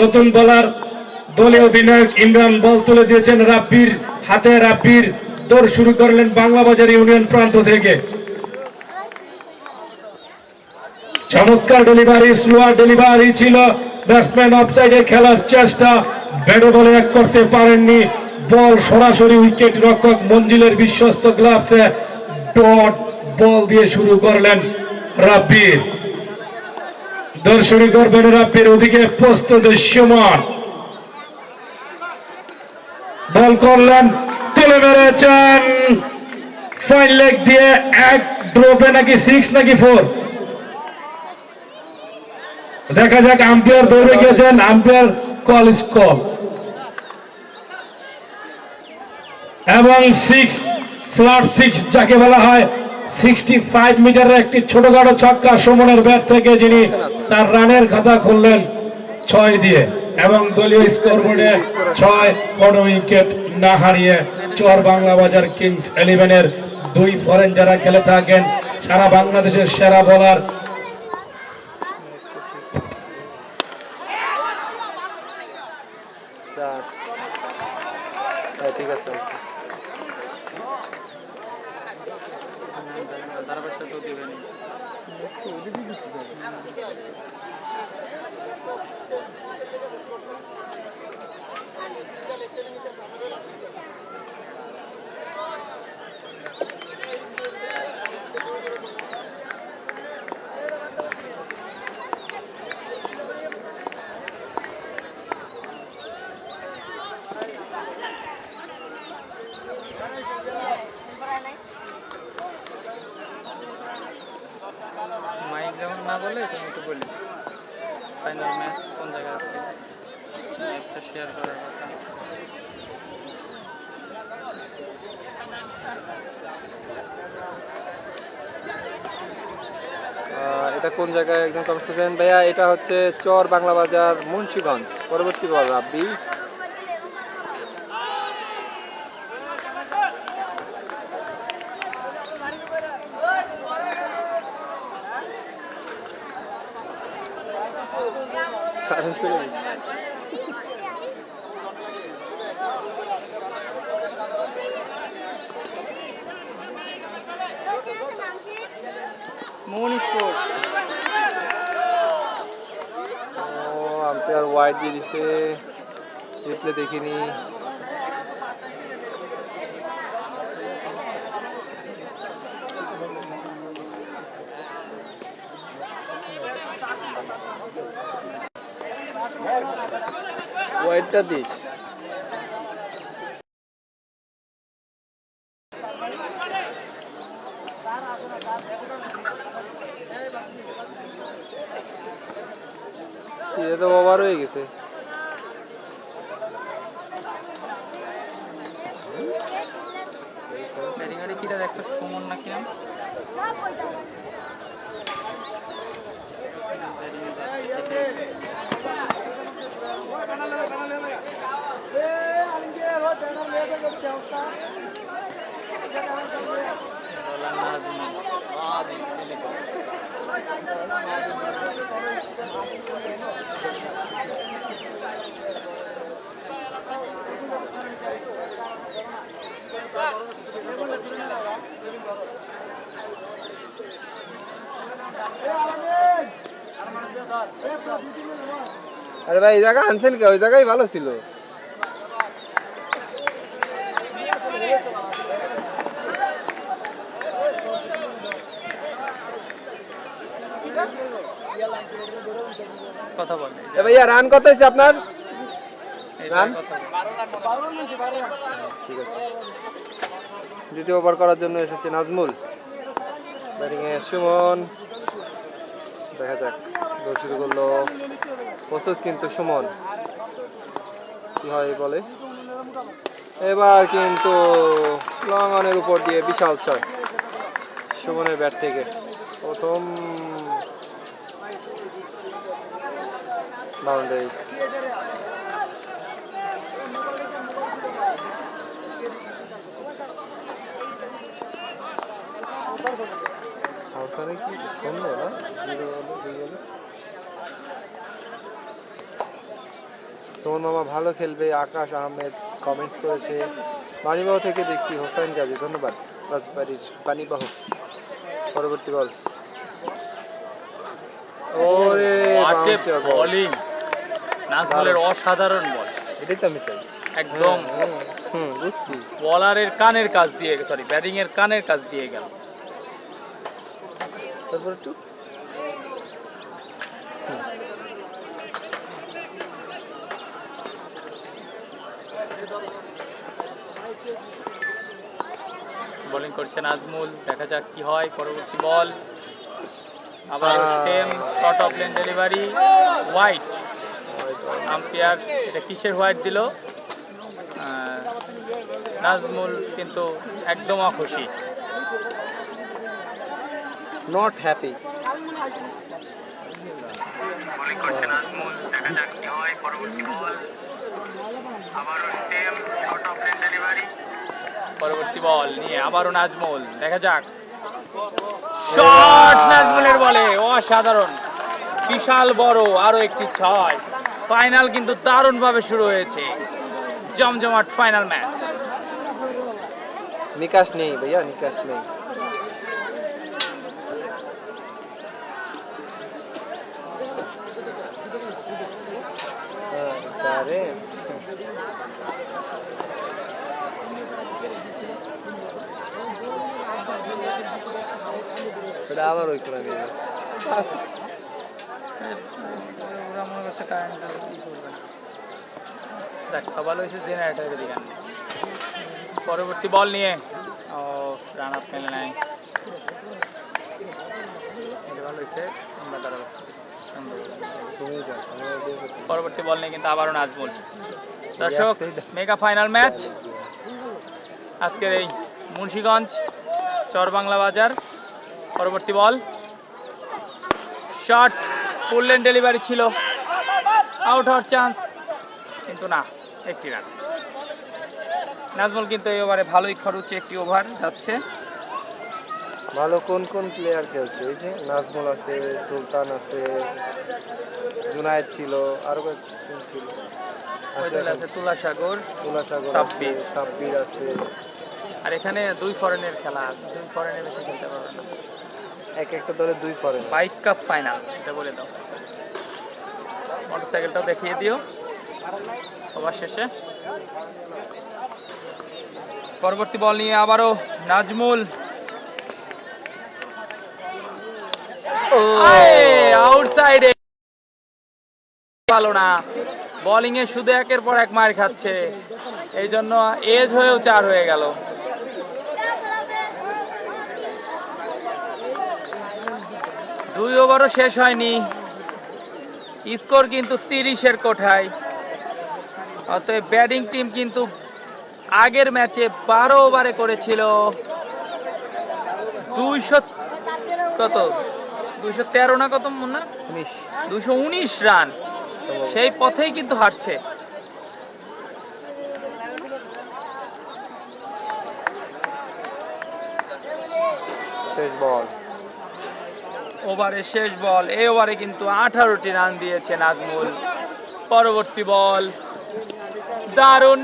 নতুন বোলার দলীয় অধিনায়ক ইমরান বল তুলে দিয়েছেন রাব্বির হাতে। রাব্বির দৌড় শুরু করলেন বাংলাবাজার ইউনিয়ন প্রান্ত থেকে। চমৎকার ডেলিভারি, স্লোয়ার ডেলিভারি ছিল। ব্যাটসম্যান অফসাইডে খেলার চেষ্টা, ব্যাটে বলে এক করতে পারেননি। বল সরাসরি উইকেট রক্ষক মঞ্জিলের বিশ্বস্ত গ্লাভসে ডট বল দিয়ে শুরু করলেন রাব্বির। দৌড় শুরু করবেন রাব্বির, ওদিকে প্রস্তুত সুমন। বল করলেন, তুলে মেরেছেন ফাইন লেগ দিয়ে। এক ড্রপে নাকি 6 নাকি 4 দেখা যাক। আম্পায়ার দৌড়ে গিয়েছেন, আম্পায়ার কল ইজ কল এবং 6 ফ্ল্যাট 6 যাকে বলা হয়। 65 মিটারের একটি ছোটখাটো ছক্কা সুমনের ব্যাট থেকে, যিনি তার রানের খাতা খুললেন 6 দিয়ে এবং দলীয় স্কোরবোর্ডে 6 কোনো উইকেট না হারিয়ে চর বাংলাবাজার কিংস 11-এর 2 ফরেন যারা খেলে থাকেন, সারা বাংলাদেশের সেরা বোলার ঠিক আছে। মাইক যেমন না বলে তুমি একটু বলি ফাইনাল ম্যাচ কোন জায়গায় আছে, একটা শেয়ার করার কথা। এটা কোন জায়গায় একদম কমেন্ট করছেন ভাইয়া? এটা হচ্ছে চর বাংলাবাজার মুন্সিগঞ্জ। পরবর্তী বল রাব্বি। কারণ চলে গেছে। মোহন স্পোর্ট। ও আম্পায়ার ওয়াইড দিয়ে দিছে, রিপ্লে দেখিনি। ওয়াইডটা দিস। এটা তো ওভার হয়ে গেছে। ব্যাটিং কিটা একটা সুমন নাকি নাম। আরে ভাই এই জায়গা আনছেন কে? ওই জায়গায় ভালো ছিল। কথা বল ভাইয়া, রান কত হয়েছে আপনার? রান ঠিক আছে। দ্বিতীয় ওভার করার জন্য এসেছে নাজমুল, ব্যাটিং এ সুমন। দেখা যাক, দৌড় শুরু করলো, প্রস্তুত কিন্তু সুমন, কি হয় বলে। এবার কিন্তু লং অনের উপর দিয়ে বিশাল ছয় সুমনের ব্যাট থেকে। প্রথম বাউন্ডারি। হাউসানে কি শূন্য না, 0 হলো 2 হলো। সুমন মামা ভালো খেলবে, আকাশ আহমেদ কমেন্টস করেছে। পানিবাহ থেকে দেখছি হোসাইন গাজী, ধন্যবাদ। রাজবাড়ির পানিবাহ। পরবর্তী বল, ওরে বাউন্সার বল। বোলিং নাজমুলের অসাধারণ বল, এটাই তো আমি চাই। একদম বুঝছি। বলারের কানের কাজ দিয়ে, সরি ব্যাটিং এর কানের কাজ দিয়ে গেল। তারপর একটু বোলিং করছে নাজমুল, দেখা যাক কি হয়। পরবর্তী বল আবার same short of lane delivery, white. Umpire এটা কিসের হোয়াইট দিল? নাজমুল কিন্তু একদম অখুশি। Not happy. বোলিং করছে নাজমুল, দেখা যাক কি হয়। পরবর্তী বল আবারও same short of lane delivery. পরবর্তী বল নিয়ে আবারও নাজমুল, দেখা যাক। শট নাজমুলের বলে, অসাধারণ, বিশাল বড় আরো একটি 6। ফাইনাল কিন্তু দারুণভাবে শুরু হয়েছে, জমজমাট ফাইনাল ম্যাচ। নিকাশ নেই ভাইয়া, নিকাশ নেই। এটা আবার ওই করে নিয়ে ভালো হয়েছে জেনারেটরের দিকে। পরবর্তী বল নিয়ে রান আপ মেলে নাই, এটা ভালো হয়েছে। পরবর্তী বল নিয়ে কিন্তু আবারও নাজমুল। দর্শক, মেগা ফাইনাল ম্যাচ আজকের এই মুন্সিগঞ্জ চরবাংলা বাজার। পরবর্তী বল শট, ফুল লেন ডেলিভারি ছিল, আউট হওয়ার চান্স, কিন্তু না, একটি রান। নাজমুল কিন্তু এই ওভারে ভালোই খরচে একটি ওভার যাচ্ছে। ভালো কোন কোন প্লেয়ার খেলছে? এই যে নাজমুল আছে, সুলতান আছে, জুনায়েদ ছিল, আরো কয়েকজন ছিল। আছে তুলাসাগর, সাব্বির, সাব্বির আছে। আর এখানে 2 ফরেনের খেলা, 2 ফরেনের বেশি খেলতে পারবে না। এক একটা দলে 2 ফরেন। বাইক কাপ ফাইনাল, এটা বলে দাও। মোটরসাইকেলটাও দেখিয়ে দিও ওভার শেষে। পরবর্তী বল নিয়ে আবারও নাজমুল, আউটসাইডে, ভালো না। বোলিং এ শুধু একের পর এক মার খাচ্ছে, এই জন্য এজ হয়েও 4 হয়ে গেল। দুই ওভারও শেষ হয়নি, স্কোর কিন্তু 30-এর কোঠায়। অতএব ব্যাটিং টিম কিন্তু আগের ম্যাচে 12 ওভারে করেছিল 213 না কত না 219 রান, সেই পথেই কিন্তু হারছে। শেষ বল, ওভারে শেষ বল, এই ওভারে কিন্তু 18টি রান দিয়েছে নাজমুল। পরবর্তী বল, দারুণ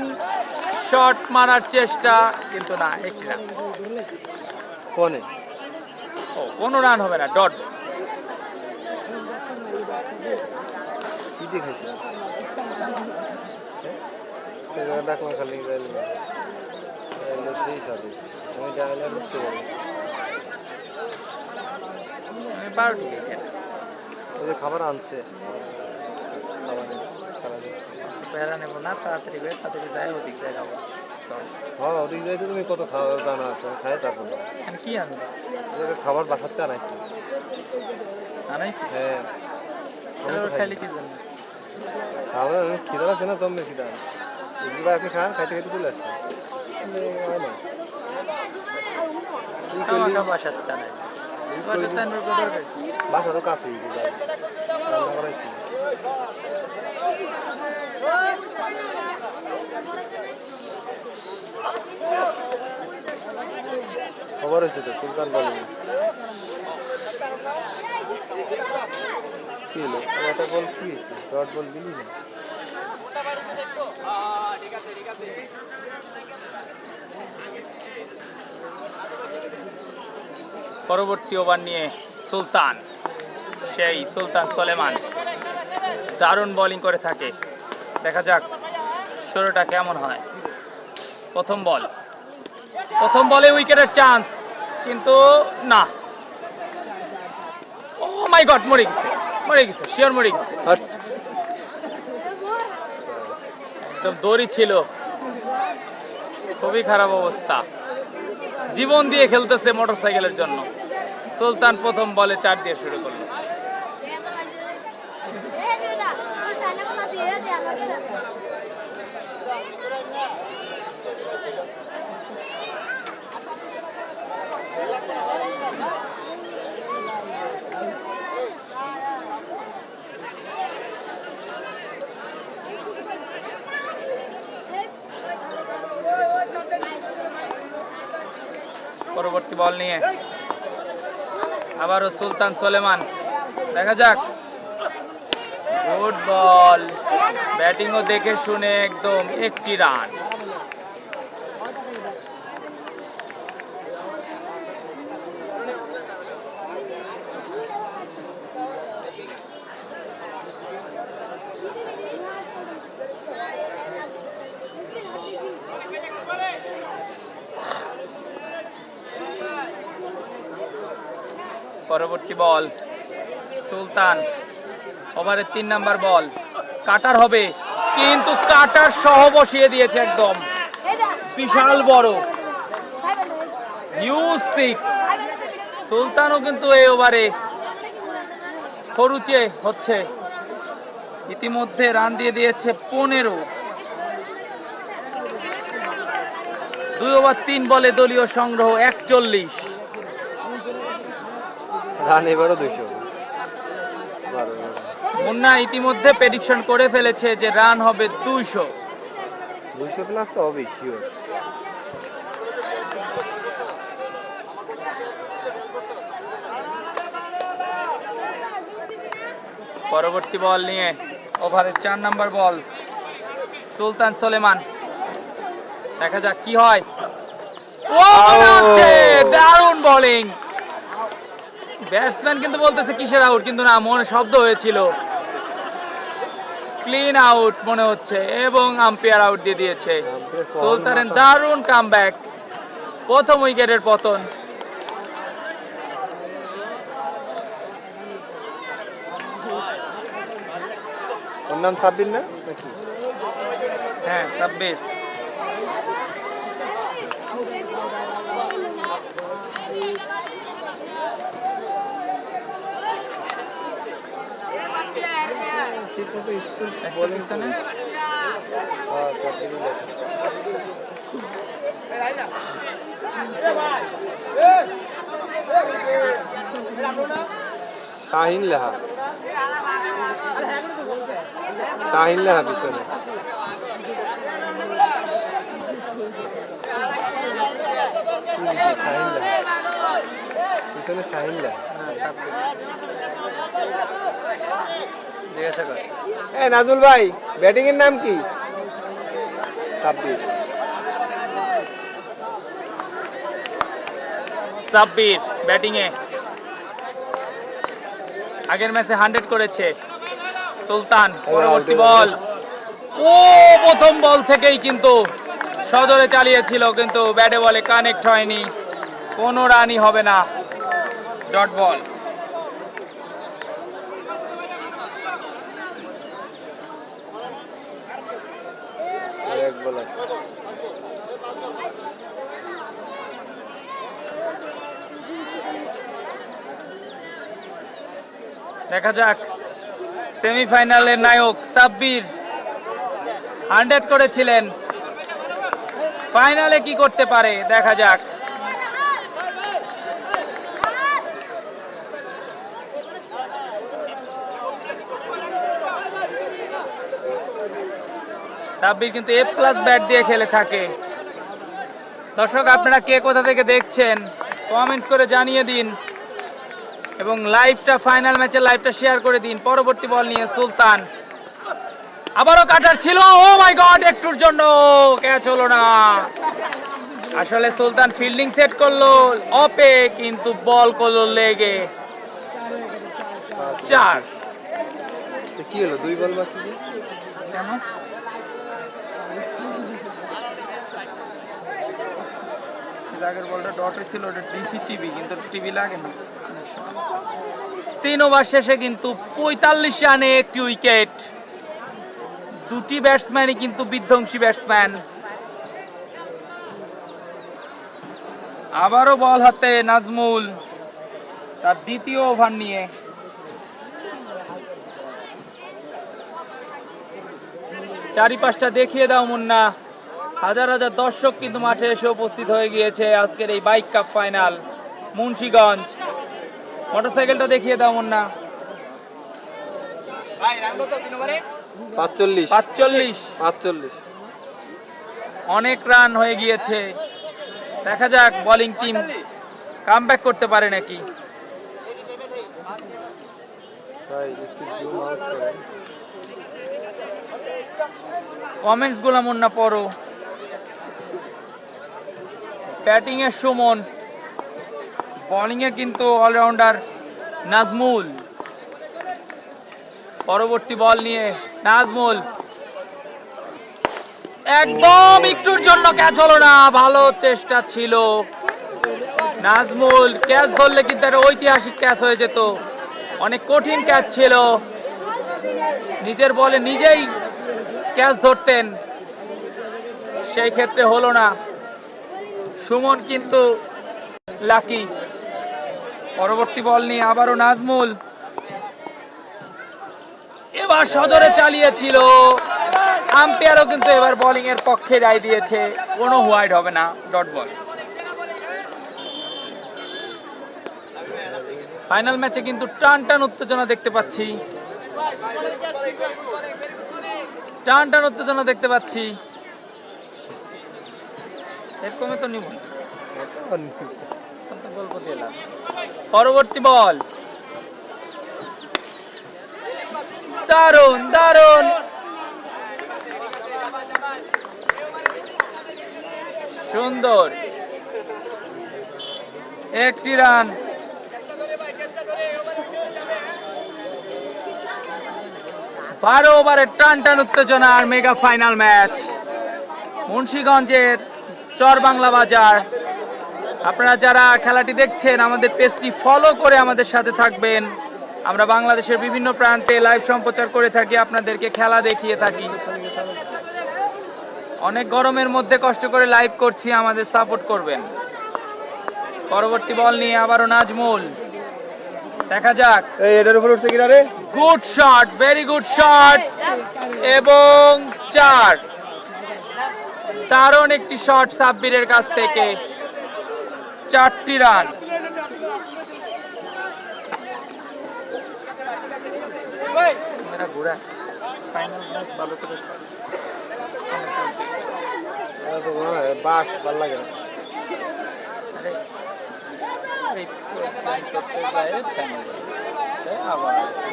শট মারার চেষ্টা, কিন্তু না, একটি রান। কোনে কোনো রান হবে না, ডট। কি দেখেছি দেখলাম খালি সেই সাথে আমি জানলে বুঝতে পারি। ওই যে খাবার আনছে, বেড়া নেব না, তাড়াতাড়ি বের, তাড়াতাড়ি যায়, ওদিক যায় খাবো। হ্যাঁ, ওদিক যাইতে তুমি কত খাওয়া জানা আছে, খাই তারপর কি আনবে? খাবার বাসাতে আনাইছি। হ্যাঁ, খাইলে কি জানি খাবার খিদা লাগছে না, জম্মের খিদা। এগুলো আপনি খান, খাইতে খাইতে চলে আসবেন। বাসা তো কাছেই, রান্না করাইছি। খবর হয়েছে তো, সুলতান বলেন কি হলো? একটা বল কি হয়েছে? ডট বল দিলি না? পরবর্তী ওভার নিয়ে সুলতান, সেই সুলতান সলেমান দারুণ বোলিং করে থাকে। দেখা যাক শুরুটা কেমন হয়। প্রথম বলে উইকেটের চান্স, কিন্তু না। ও মাই গড, মরে গেছে, শিওর মরে গেছে। হাট। একদম দড়ি ছিল, খুবই খারাপ অবস্থা। জীবন দিয়ে খেলতেছে মোটরসাইকেলের জন্য। সুলতান প্রথম বলে 4 দিয়ে শুরু করলো। পরবর্তী বল নিয়ে আবারও সুলতান সলেমান, দেখা যাক। গুড বল, ব্যাটিংও দেখে শুনে একদম একটি রান। পরবর্তী বল সুলতান, ওভারের 3 নাম্বার বল। কাটার হবে, কিন্তু কাটার সহ বসিয়ে দিয়েছে একদম বিশাল বড় হিউজ 6। সুলতানও কিন্তু এই ওভারে খরুচে হচ্ছে, ইতিমধ্যে রান দিয়ে দিয়েছে 15। 2 ওভার 3 বলে দলীয় সংগ্রহ 41। রান এবারও 200। মুন্না ইতিমধ্যে প্রেডিকশন করে ফেলেছে যে রান হবে 200। 200 প্লাস তো হবেই শিওর। পরবর্তী বল নিয়ে ওভারের 4 নাম্বার বল সুলতান সলেমান, দেখা যাক কি হয়। ও যাচ্ছে, দারুণ বোলিং। ব্যাটসম্যান কিন্তু বলতেছে কিসের আউট, কিন্তু না, মনে শব্দ হয়েছিল। ক্লিন আউট মনে হচ্ছে, এবং আম্পায়ার আউট দিয়ে দিয়েছে। সুলতানের দারুণ কামব্যাক, প্রথম উইকেটের পতন। ওর নাম সাব্বির না নাকি? হ্যাঁ, সাব্বির। ঠিক মতো স্কুল বোলিং পিছনে হ্যাঁ সাব্বিরই লাগে। শাহিন লাহা, শাহিন লাহা পিছনে। শাহিন লাহা পিছনে, শাহিন লাহা। জিজ্ঞাসা কর। নাজমুল ভাই, ব্যাটিং এর নাম কি? সাব্বির। সাব্বির ব্যাটিং এ আগের ম্যাচে 100 করেছে। সুলতান পরবর্তী বল, ও প্রথম বল থেকেই কিন্তু সদরে চালিয়েছিল, কিন্তু ব্যাটে বলে কানেক্ট হয়নি, কোনো রানই হবে না, ডট বল। এক বল আছে। দেখা যাক সেমিফাইনালের নায়ক সাব্বির 100 করেছিলেন, ফাইনালে কি করতে পারে দেখা যাক। সাব্বির কিন্তু A+ ব্যাট দিয়ে খেলে থাকে। দর্শক, আপনারা কে কোথা থেকে দেখছেন কমেন্টস করে জানিয়ে দিন, এবং লাইভটা, ফাইনাল ম্যাচের লাইভটা শেয়ার করে দিন। পরবর্তী বল নিয়ে সুলতান, আবারও কাটার ছিল, ও মাই গড, একটুর জন্য ক্যাচ হলো না। আসলে সুলতান ফিল্ডিং সেট করলো অপে, কিন্তু বল করলো লেগে। 4। কি হলো, 2 বল বাকি? কেন? আগের বলটা ডটে ছিল, ওটা ডিসি টিভি, কিন্তু টিভি লাগে না। 3 ওভার শেষে কিন্তু 45 রানে একটি উইকেট। দুটি ব্যাটসম্যানই কিন্তু বিধ্বংসী ব্যাটসম্যান। আবারও বল হাতে নাজমুল, তার দ্বিতীয় ওভার নিয়ে। চারিপাশটা দেখিয়ে দাও মুন্না। হাজার হাজার দর্শক কিন্তু মাঠে এসে উপস্থিত হয়ে গিয়েছে আজকের এই বাইক কাপ ফাইনাল। মুন্সিগঞ্জ, মোটরসাইকেলটা দেখিয়ে দাও মুন্না। 45। অনেক রান হয়ে গিয়েছে। দেখা যাক বোলিং টিম কামব্যাক করতে পারে নাকি। ভাই একটু জুম আউট করেন। কমেন্টস গুলো মুন্না পড়ো। ব্যাটিং এ সুমন, বোলিং এ কিন্তু অলরাউন্ডার নাজমুল। পরবর্তী বল নিয়ে নাজমুল, একদম একটুর জন্য ক্যাচ হলো না। ভালো চেষ্টা ছিল নাজমুল, ক্যাচ ধরলে কিন্তু একটা ঐতিহাসিক ক্যাচ হয়ে যেত। অনেক কঠিন ক্যাচ ছিল, নিজের বলে নিজেই ক্যাচ ধরতেন, সেই ক্ষেত্রে হলো না। সুমন কিন্তু লাকি। পরবর্তী বল নিয়ে আবারও নাজমুল, এবার সজোরে চালিয়েছিল। আম্পায়ারও কিন্তু এবার বোলিং এর পক্ষে রায় দিয়েছে, কোনো হোয়াইট হবে না, ডট বল। ফাইনাল ম্যাচে কিন্তু টান টান উত্তেজনা দেখতে পাচ্ছি, টান টান উত্তেজনা দেখতে পাচ্ছি। এরকমে তো নিব না। পরবর্তী বল, দারুণ দারুণ, সুন্দর একটি রান। 12 ওভারের টান টান উত্তেজনা আর মেগা ফাইনাল ম্যাচ মুন্সিগঞ্জের চর বাংলা বাজার। আপনারা যারা খেলাটি দেখছেন আমাদের পেজটি ফলো করে আমাদের সাথে থাকবেন। আমরা বাংলাদেশের বিভিন্ন প্রান্তে লাইভ সম্প্রচার করে থাকি, আপনাদেরকে খেলা দেখিয়ে থাকি। অনেক গরমের মধ্যে কষ্ট করে লাইভ করছি, আমাদের সাপোর্ট করবেন। পরবর্তী বল নিয়ে আবারও নাজমুল, দেখা যাক। এই এটার উপর উঠছে কিনা রে? Good shot, very good shot, এবং 4। দারুণ একটি শট সাব্বিরের কাছ থেকে, 4টি রান। বাস ভালো লাগে না।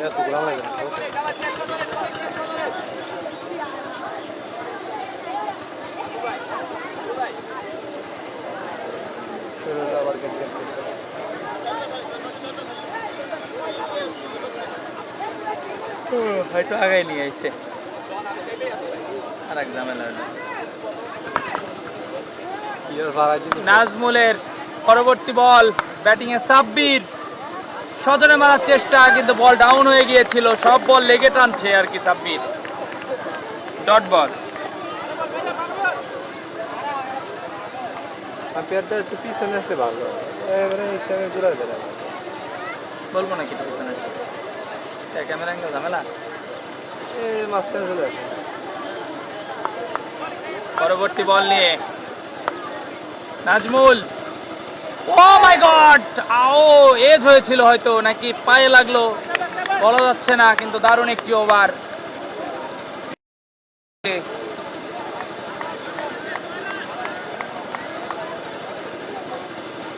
এত ভালো লাগে না। হয়তো আগে নিয়ে আইছে, আর এক ঝামেলা হলো। নাজমুলের পরবর্তী বল, ব্যাটিং এ সাব্বির, সজনে মারার চেষ্টা, কিন্তু বল ডাউন হয়ে গিয়েছিল। সব বল লেগে টানছে আর কি সাব্বির, ডট বল। আম্পায়ারটা একটু পিছনে আসলে ভালো হয়, এবারে ইসলামে জোড়া দেয়। বলবো নাকি পিছনে আসে, ক্যামেরা অ্যাঙ্গেল ঝামেলা, মাঝখানে চলে আসে। পরবর্তী বল নিয়ে নাজমুল, ও মাই গড, আও এজ হয়েছিল হয়তো, নাকি পায়ে লাগলো বলা যাচ্ছে না, কিন্তু দারুণ একটি ওভার।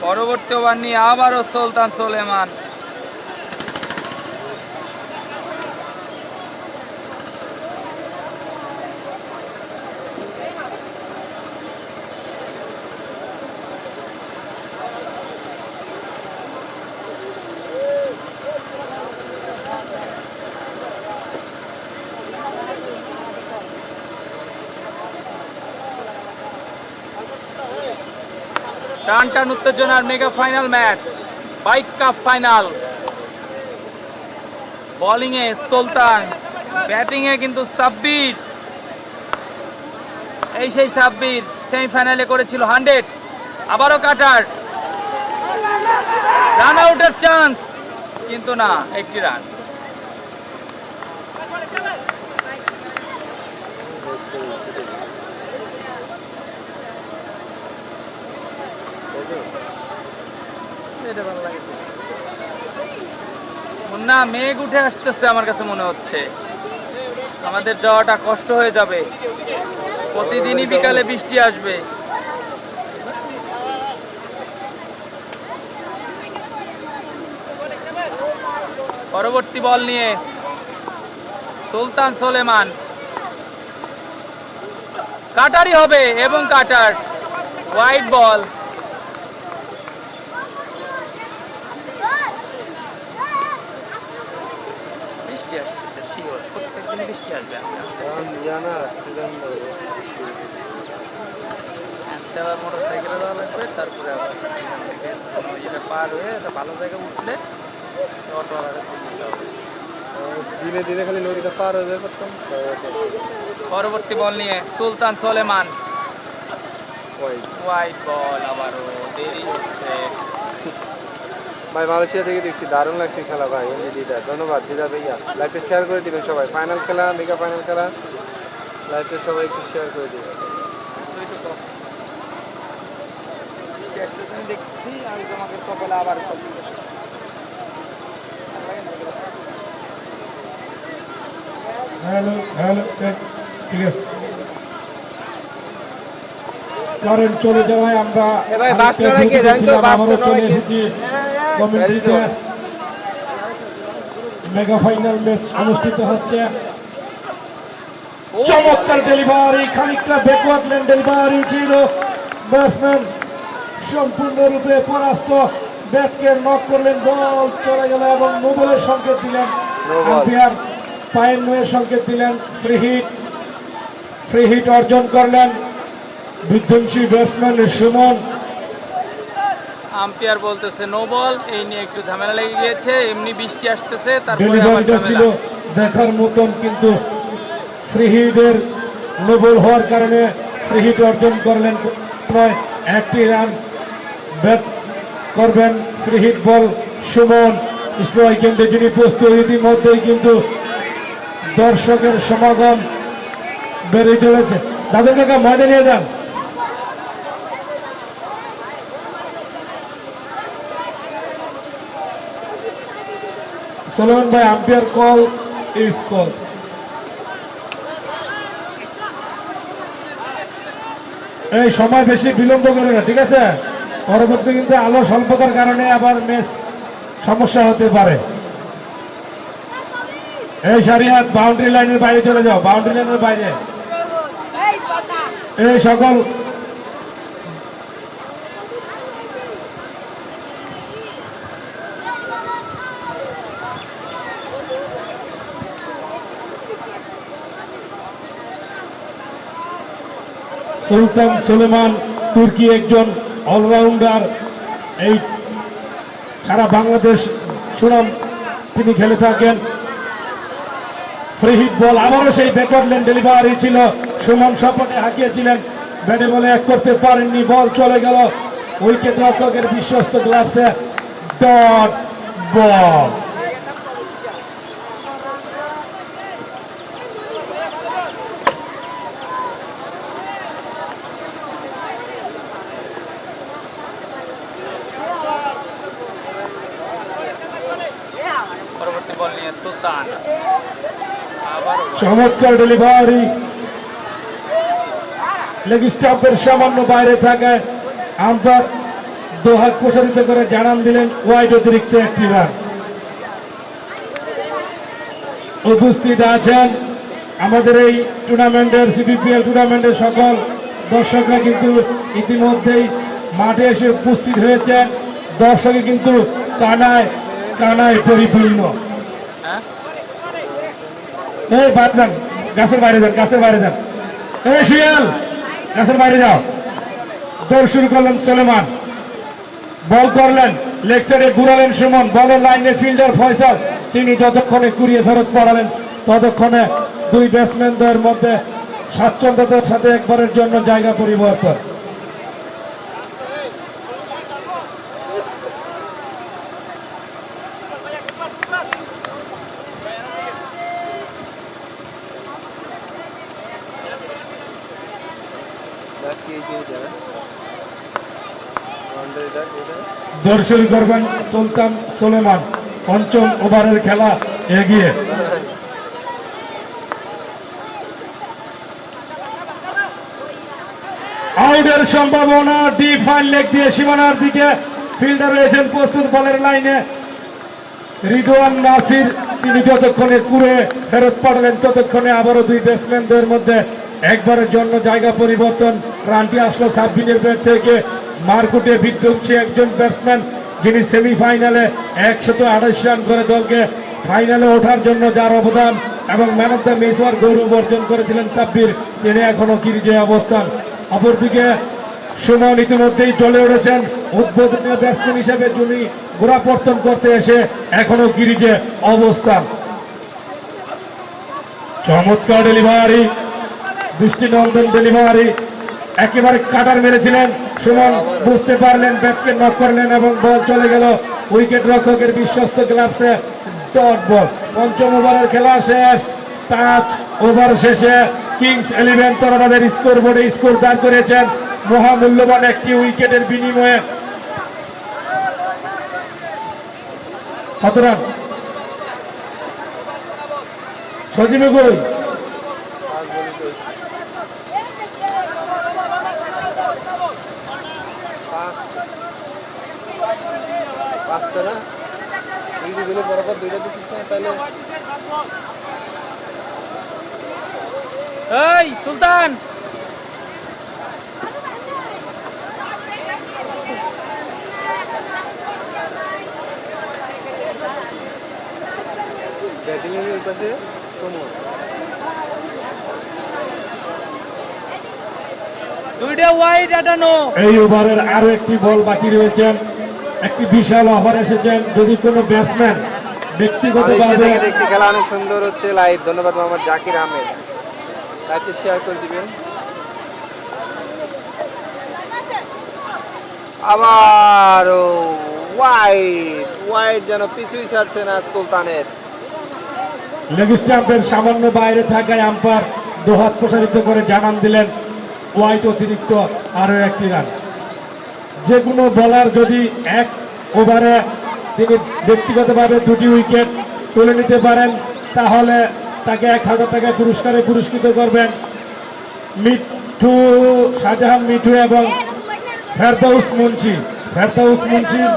পরবর্তী ওভার নিয়ে আবারও সুলতান সুলেমান, টান টান উত্তেজনার mega final match, bike cup final. Bowling এ সুলতান, ব্যাটিং এ কিন্তু সাব্বির। এই সেই সাব্বির সেমিফাইনালে করেছিল 100। আবারও কাটার, রান আউটের চান্স, কিন্তু না, একটি রান। মুন্না, মেঘ উঠে আসতেছে, আমার কাছে মনে হচ্ছে আমাদের যাওয়াটা কষ্ট হয়ে যাবে। প্রতিদিনই বিকালে বৃষ্টি আসবে। পরবর্তী বল নিয়ে সুলতান সোলেমান, কাটারই হবে এবং কাটার, হোয়াইট বল। বৃষ্টি আসতেছে, শিওর প্রত্যেকদিন বৃষ্টি আসবে। আবার মোটর সাইকেলে যাওয়া লাগবে, তারপরে আবার এখান থেকে যেটা পার হয়ে একটা ভালো জায়গায় উঠলে অটোওয়ালাকে দিতে হবে। দিনে দিনে খালি নদীটা পার হয়ে যায় করতাম। পরবর্তী বল নিয়ে সুলতান সোলেমান, হোয়াইট বল। আবারও দেরি হচ্ছে। ভাই মালয়েশিয়া থেকে দেখছি, দারুণ লাগছে খেলা ভাই। এমনিটা ধন্যবাদ দিদা ভাইয়া। লাইভটা শেয়ার করে দিবেন সবাই। ফাইনাল খেলা, মেগা ফাইনাল খেলা, লাইভটা সবাই একটু শেয়ার করে দিবেন। দেখছি আমি তোমাকে কপালে আবার হ্যালো হ্যালো, ঠিক আছে। কারেন্ট চলে যাওয়ায় আমরা ভাই বাসটা রেখে দেন তো, আবারও চলে এসেছি কমিটিতে। মেগা ফাইনাল ম্যাচ অনুষ্ঠিত হচ্ছে। চমৎকার ডেলিভারি, খানিকটা ব্যাকওয়ার্ড ডেলিভারি ছিল। ব্যাটসম্যান সম্পূর্ণরূপে পরাস্ত, ব্যাটকে নক করলেন, বল চলে গেল এবং নোবেলের সংকেত দিলেন আম্পায়ার। পায়ের নয়ের সংকেত দিলেন, ফ্রি হিট অর্জন করলেন বিধ্বংসী ব্যাটসম্যান সুমন। আম্পায়ার বলতেছে নো বল। এই নিয়ে একটু ঝামেলা লেগে গিয়েছে। এমনি বৃষ্টি আসতেছে, তারপরে ডেলিভারিটা ছিল দেখার মতন, কিন্তু ফ্রি হিটের নো বল হওয়ার কারণে ফ্রি হিট অর্জন করলেন। একটি রান ব্যাট করবেন, ফ্রি হিট বল সুমন স্ট্রাইক কেন্দ্রে যিনি প্রস্তুত। ইতিমধ্যেই কিন্তু দর্শকের সমাগম বেড়ে চলেছে। দাদুর কাকা ময়দানে নিয়ে যান। সোলেমান ভাই, আম্পায়ার কল ইজ কল। এই সময় বেশি বিলম্ব করে না, ঠিক আছে? পরবর্তী কিন্তু আলো স্বল্পতার কারণে আবার ম্যাচ সমস্যা হতে পারে। এই সারিয়াত, বাউন্ডারি লাইনের বাইরে চলে যাও, বাউন্ডারি লাইনের বাইরে। এই সকল সুলতান সোলেমান তুর্কি একজন অলরাউন্ডার। এই সারা বাংলাদেশ সুনাম তিনি খেলে থাকেন। ফ্রি হিট বল, আবারও সেই ব্যাকওয়ার্ড লেন ডেলিভারি ছিল। সুমন সপটে হাঁকিয়েছিলেন, ব্যাটে বলে এক করতে পারেননি, বল চলে গেল উইকেট রক্ষকের বিশ্বস্ত গ্লাভসে। Dot ball. পরবর্তী বল নিয়ে সুলতান, আবার চমৎকার ডেলিভারি, লেগ স্টাম্পের সামান্য বাইরে থাকায় আম্পায়ার দোহাত প্রসারিত করে জানান দিলেন ওয়াইড অতিরিক্ত একটি রান। উপস্থিত আছেন আমাদের এই টুর্নামেন্টের, সিবিপিএল টুর্নামেন্টের সকল দর্শকরা কিন্তু ইতিমধ্যেই মাঠে এসে উপস্থিত হয়েছেন। দর্শকে কিন্তু কানায় কানায় পরিপূর্ণ। এই বাদ যান, গাছের বাইরে যান, গাছের বাইরে যান। এই শিয়াল, গাছের বাইরে যাও। দৌড় শুরু করলেন সোলেমান। বল করলেন, লেগ সাইডে ঘুরালেন সুমন, বলের লাইনে ফিল্ডার ফয়সাল, তিনি যতক্ষণে ঘুরিয়ে ফেরত পড়ালেন ততক্ষণে দুই ব্যাটসম্যানদের মধ্যে স্বাচ্ছন্দ্যতার সাথে একবারের জন্য জায়গা পরিবর্তন। দর্শন করবেন সুলতান সুলেমান। পঞ্চম ওভারের খেলা এগিয়ে। আউটের সম্ভাবনা, ডিপ ফাইন লেগ দিয়ে সীমানার দিকে ফিল্ডার রয়েছেন প্রস্তুত, বলের লাইনে রিদওয়ান নাসির, তিনি যতক্ষণে কুড়ে ফেরত পাঠালেন ততক্ষণে আবারও দুই ব্যাটসম্যানদের মধ্যে একবারের জন্য জায়গা পরিবর্তন। রানটি আসলো সাব্বিরের ব্যাট থেকে। মারকুটে বিধ্বংসী একজন ব্যাটসম্যান, যিনি সেমিফাইনালে 128 রান করে দলকে ফাইনালে ওঠার জন্য যার অবদান এবং ম্যান অফ দ্য ম্যাচ হওয়ার গৌরব অর্জন করেছিলেন সাব্বির, তিনি এখনো ক্রিজে অবস্থান। অপরদিকে সুমন ইতিমধ্যেই চলে উঠেছেন উদ্বোধনীয় ব্যাটসম্যান হিসেবে, যিনি গোড়াপর্তন করতে এসে এখনো ক্রিজে অবস্থান। চমৎকার ডেলিভারি, দৃষ্টিনন্দন ডেলিভারি, একেবারে কাটার মেরেছিলেন সুমন, বুঝতে পারলেন, ব্যাটকে নক করলেন এবং বল চলে গেল উইকেট রক্ষকের বিশ্বস্ত গ্লাভসে। Dot ball. পঞ্চম ওভারের খেলা শেষ। 5 ওভার শেষে কিংস 11 তারা তাদের স্কোর বোর্ডে স্কোর দাঁড় করেছেন মহামূল্যবান একটি উইকেটের বিনিময়ে। কত রান সজীবে কই? এই সুলতান, ব্যাটিং এর পাশে সুমন, দুইটা ওয়াইড আটানো। এই ওভারের আরো একটি বল বাকি রয়েছেন, একটি বিশাল ওভার এসেছেন। যদি কোনো ব্যাটসম্যান ব্যক্তিগতভাবে দেখছি খেলা অনেক সুন্দর হচ্ছে লাইভ। ধন্যবাদ মোহাম্মদ জাকির আহমেদ, লাইভটি শেয়ার করে দিবেন। আবার ওয়াইড ওয়াইড যেন পিছুই ছাড়ছে না সুলতানের। লেগ স্টাম্পের সামান্য বাইরে থাকায় আম্পায়ার দুহাত প্রসারিত করে জানান দিলেন ওয়াইড অতিরিক্ত আরো একটি রান। যে কোনো বোলার যদি এক ওভারে তিনি ব্যক্তিগতভাবে 2টি উইকেট তুলে নিতে পারেন তাহলে তাকে 1000 টাকা পুরস্কারে পুরস্কৃত করবেন মিঠু, শাহজাহান মিঠু এবং ফেরদৌস মুন্সি। ফেরদৌস মুন্সির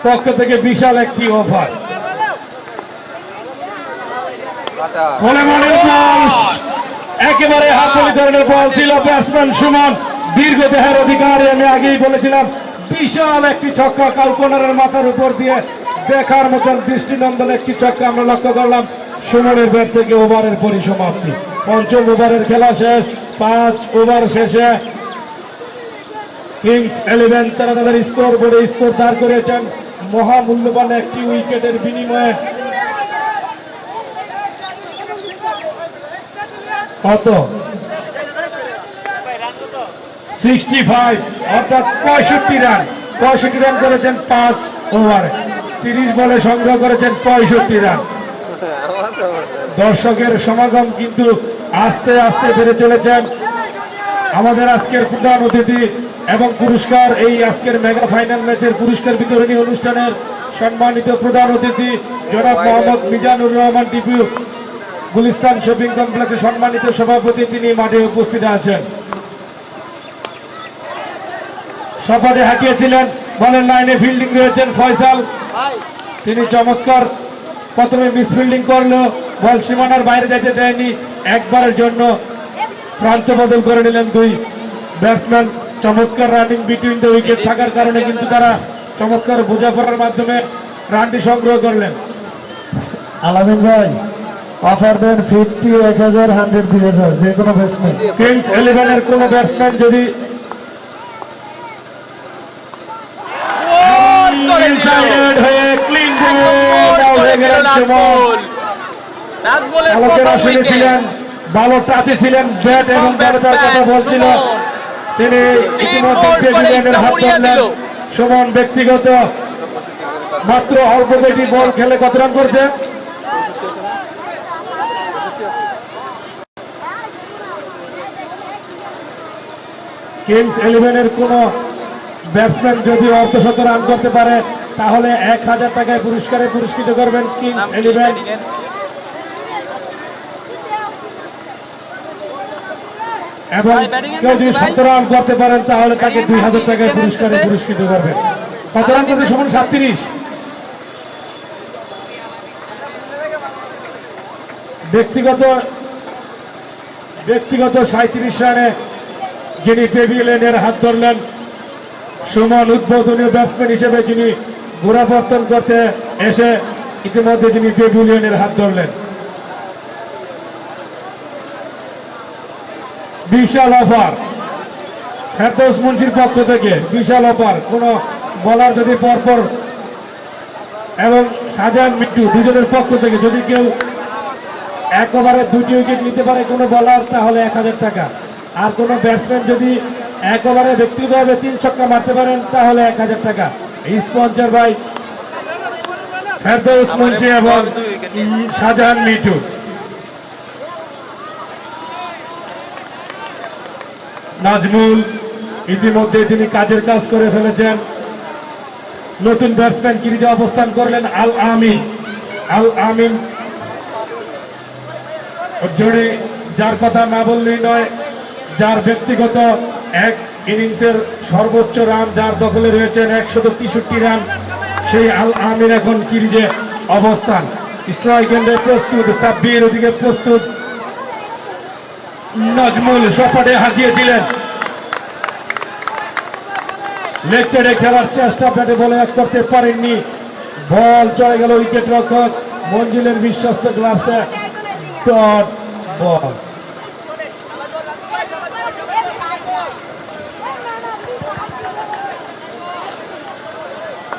পক্ষ থেকে বিশাল একটি অফার। সোলেমানের বল একেবারে হাততালি ধরনের বল ছিল। ব্যাটসম্যান সুমন দীর্ঘ দেহের অধিকারী, আমি আগেই বলেছিলাম, বিশাল একটি ছক্কা কালকোনারের মাথার উপর দিয়ে দেখার মতন দৃষ্টিনন্দন একটি ছক্কা আমরা লক্ষ্য করলাম সুমনের ব্যাট থেকে। ওভারের পরিসমাপ্তি। পঞ্চম ওভারের খেলা শেষ। 5 ওভার শেষে কিংস 11 তারা তাদের স্কোর বোর্ডে স্কোর দাঁড় করেছেন মহামূল্যবান একটি উইকেটের বিনিময়ে। কত? 65, অর্থাৎ 65 রান। 65 রান করেছেন 5 ওভারে। 30 বলে সংগ্রহ করেছেন 65 রান। দর্শকের সমাগম কিন্তু আস্তে আস্তে বেড়ে চলেছেন। আমাদের আজকের প্রধান অতিথি এবং পুরস্কার, এই আজকের মেগা ফাইনাল ম্যাচের পুরস্কার বিতরণী অনুষ্ঠানের সম্মানিত প্রধান অতিথি জনাব মোহাম্মদ মিজানুর রহমান টিপু, গুলিস্তান শপিং কমপ্লেক্সের সম্মানিত সভাপতি, তিনি মাঠে উপস্থিত আছেন। সপাটে হাঁটিয়েছিলেন, বলের লাইনে ফিল্ডিং রয়েছেন ফয়সাল, তিনি চমৎকার প্রথমে মিসফিল্ডিং করলো, বল সীমানার বাইরে যেতে দেয়নি, একবারের জন্য প্রান্ত বদল করে নিলেন দুই ব্যাটসম্যান। চমৎকার রানিং বিটুইন দ্য উইকেট থাকার কারণে কিন্তু তারা চমৎকার বোঝাপড়ার মাধ্যমে রানটি সংগ্রহ করলেন। আলামিন ভাই, অফার দেন 50, 1000, 100 দিয়ে যায় যে কোনো ব্যাটসম্যান। কিংস 11 এর কোন ব্যাটসম্যান যদি নাজমুল। নাজমুলের আলোকের প্রথম আসনে উইকেট। ছিলেন, ভালো টাচে ছিলেন, ব্যাট এবং বলে তার কথা বলছিল। তিনি ইতিমধ্যে বোল্ড করে পেভিলিয়নের হাত উড়িয়ে ধরলেন। দিল। সুমন ব্যক্তিগত মাত্র অল্প কয়েকটি বল খেলে কত রান করছে? কিংস ইলেভেনের কোন ব্যাটসম্যান যদি অর্ধশত রান করতে পারে তাহলে 1000 টাকায় পুরস্কারে পুরস্কৃত করবেন কিংস ইলেভেন। এবং কেউ যদি 70 রান করতে পারেন তাহলে তাকে 2000 টাকায় পুরস্কারে পুরস্কৃত করবেন। কত রান করতে সুমন? 37। ব্যক্তিগত 37 রানে যিনি পেভিলিয়নের হাত ধরলেন, সুমন উদ্বোধনীয় ব্যাটসম্যান হিসেবে যিনি গোড়াপত্তন করতে এসে ইতিমধ্যে যিনি পেভিলিয়নের হাত ধরলেন। বিশাল অফার ফেরদৌস মুন্সির পক্ষ থেকে, বিশাল অফার। কোন বলার যদি পরপর এবং শাহজাহান মিট্টু দুজনের পক্ষ থেকে যদি কেউ এক ওভারে 2টি উইকেট নিতে পারে কোনো বলার তাহলে 1000 টাকা। আর কোনো ব্যাটসম্যান যদি এক ওভারে ব্যক্তিগতভাবে 3 ছক্কা মারতে পারেন তাহলে 1000 টাকা। স্পন্সর বাই ফেরদৌস মুন্সি এবং শাহজাহান মিট্টু। নাজমুল ইতিমধ্যে তিনি কাজের কাজ করে ফেলেছেন। নতুন ব্যাটসম্যান ক্রিজে অবস্থান করলেন আল আমিন। আল আমিন জোরে, যার কথা না বললেই নয়, যার ব্যক্তিগত এক ইনিংসের সর্বোচ্চ রান যার দখলে রয়েছেন 163 রান, সেই আল আমিন এখন ক্রিজে অবস্থান। স্ট্রাইক এন্ডে প্রস্তুত সাব্বির, ওদিকে প্রস্তুত নাজমুল। সপাটে হাত দিয়েছিলেন, লেগ সাইডে খেলার চেষ্টা, ব্যাটে বলে এক করতে পারেননি। বল চলে গেল উইকেট রক্ষক মঞ্জিলের বিশ্বস্ত গ্লাভসে। Dot ball.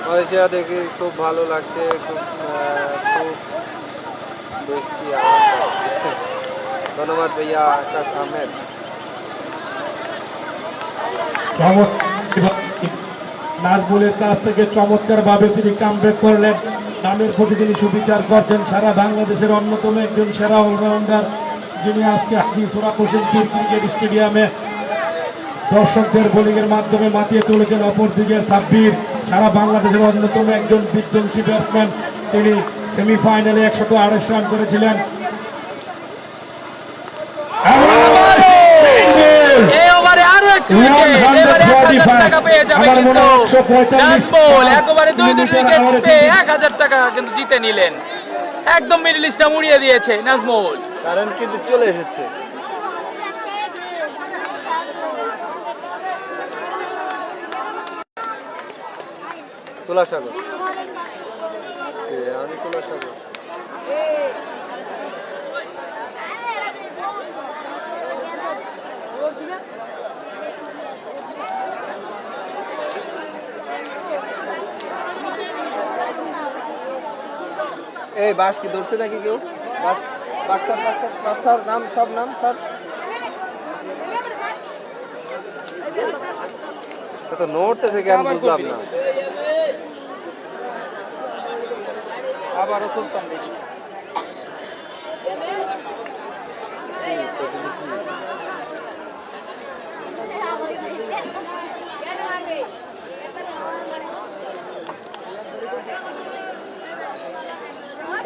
মালয়েশিয়া দেখে খুব ভালো লাগছে, খুব দেখছি, আনন্দ পাচ্ছি। ধন্যবাদ ভাইয়া আকাশ আহমেদ। নাজমুলের কাছ থেকে চমৎকার ভাবে তিনি কামব্যাক করলেন। নামের প্রতি তিনি সুবিচার করছেন। সারা বাংলাদেশের অন্যতম একজন সেরা অলরাউন্ডার, যিনি আজকে সোরা হোসেন ক্রিকেট স্টেডিয়ামে দর্শকদের বোলিং এর মাধ্যমে মাতিয়ে তুলেছেন। অপরদিকে সাব্বির সারা বাংলাদেশের অন্যতম একজন বিধ্বংসী ব্যাটসম্যান, তিনি সেমিফাইনালে 128 রান করেছিলেন। এই ওভারে আরো একটি উইকেট, এবারে 1000 টাকা পেয়ে যাবে কিন্তু নাজমুল। এক ওভারে 2 উইকেট পেয়ে 1000 টাকা কিন্তু জিতে নিলেন। একদম মিডল স্টাম্প উড়িয়ে দিয়েছে নাজমুল। কারণ কিন্তু চলে এসেছে। তুলাসাগর, আমি তুলাসাগর। এই বাস কি ধরতে নাকি কেউ? বাস, বাস স্যার, বাস স্যার, বাস স্যার, নাম, সব নাম স্যার। তো নড়তেছে কেন বুঝলাম না। আবারও সুলতান দেখিস।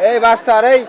এই বাস স্যার, এই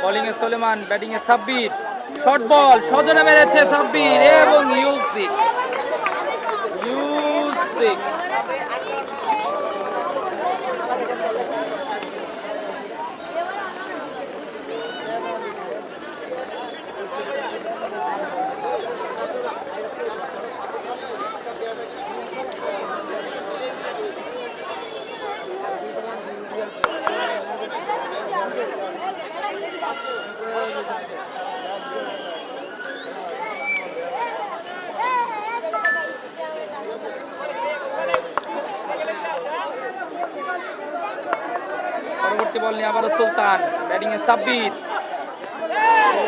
বোলিং এ সুলেমান, ব্যাটিং এ সাব্বির। শর্ট বল সজনে মেরেছে সাব্বির এবং ইউসিক পরবর্তী বল নিয়ে আবারও সুলতান, ব্যাটিং এ সাব্বির।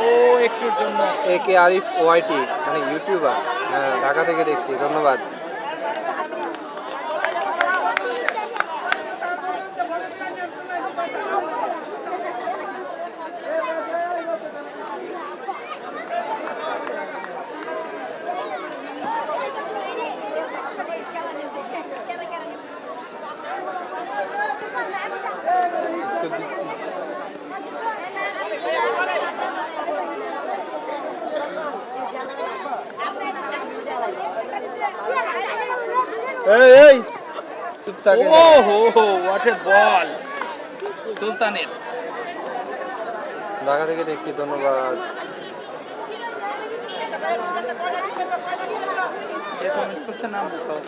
ও একটুর জন্য AK আরিফ ওয়াইটি মানে ইউটিউবার, হ্যাঁ ঢাকা থেকে দেখছি, ধন্যবাদ। এই চুপ থাকে। ও হো হো, হোয়াট এ বল সুলতানের। ঢাকা থেকে দেখছি, ধন্যবাদ। নাম সহ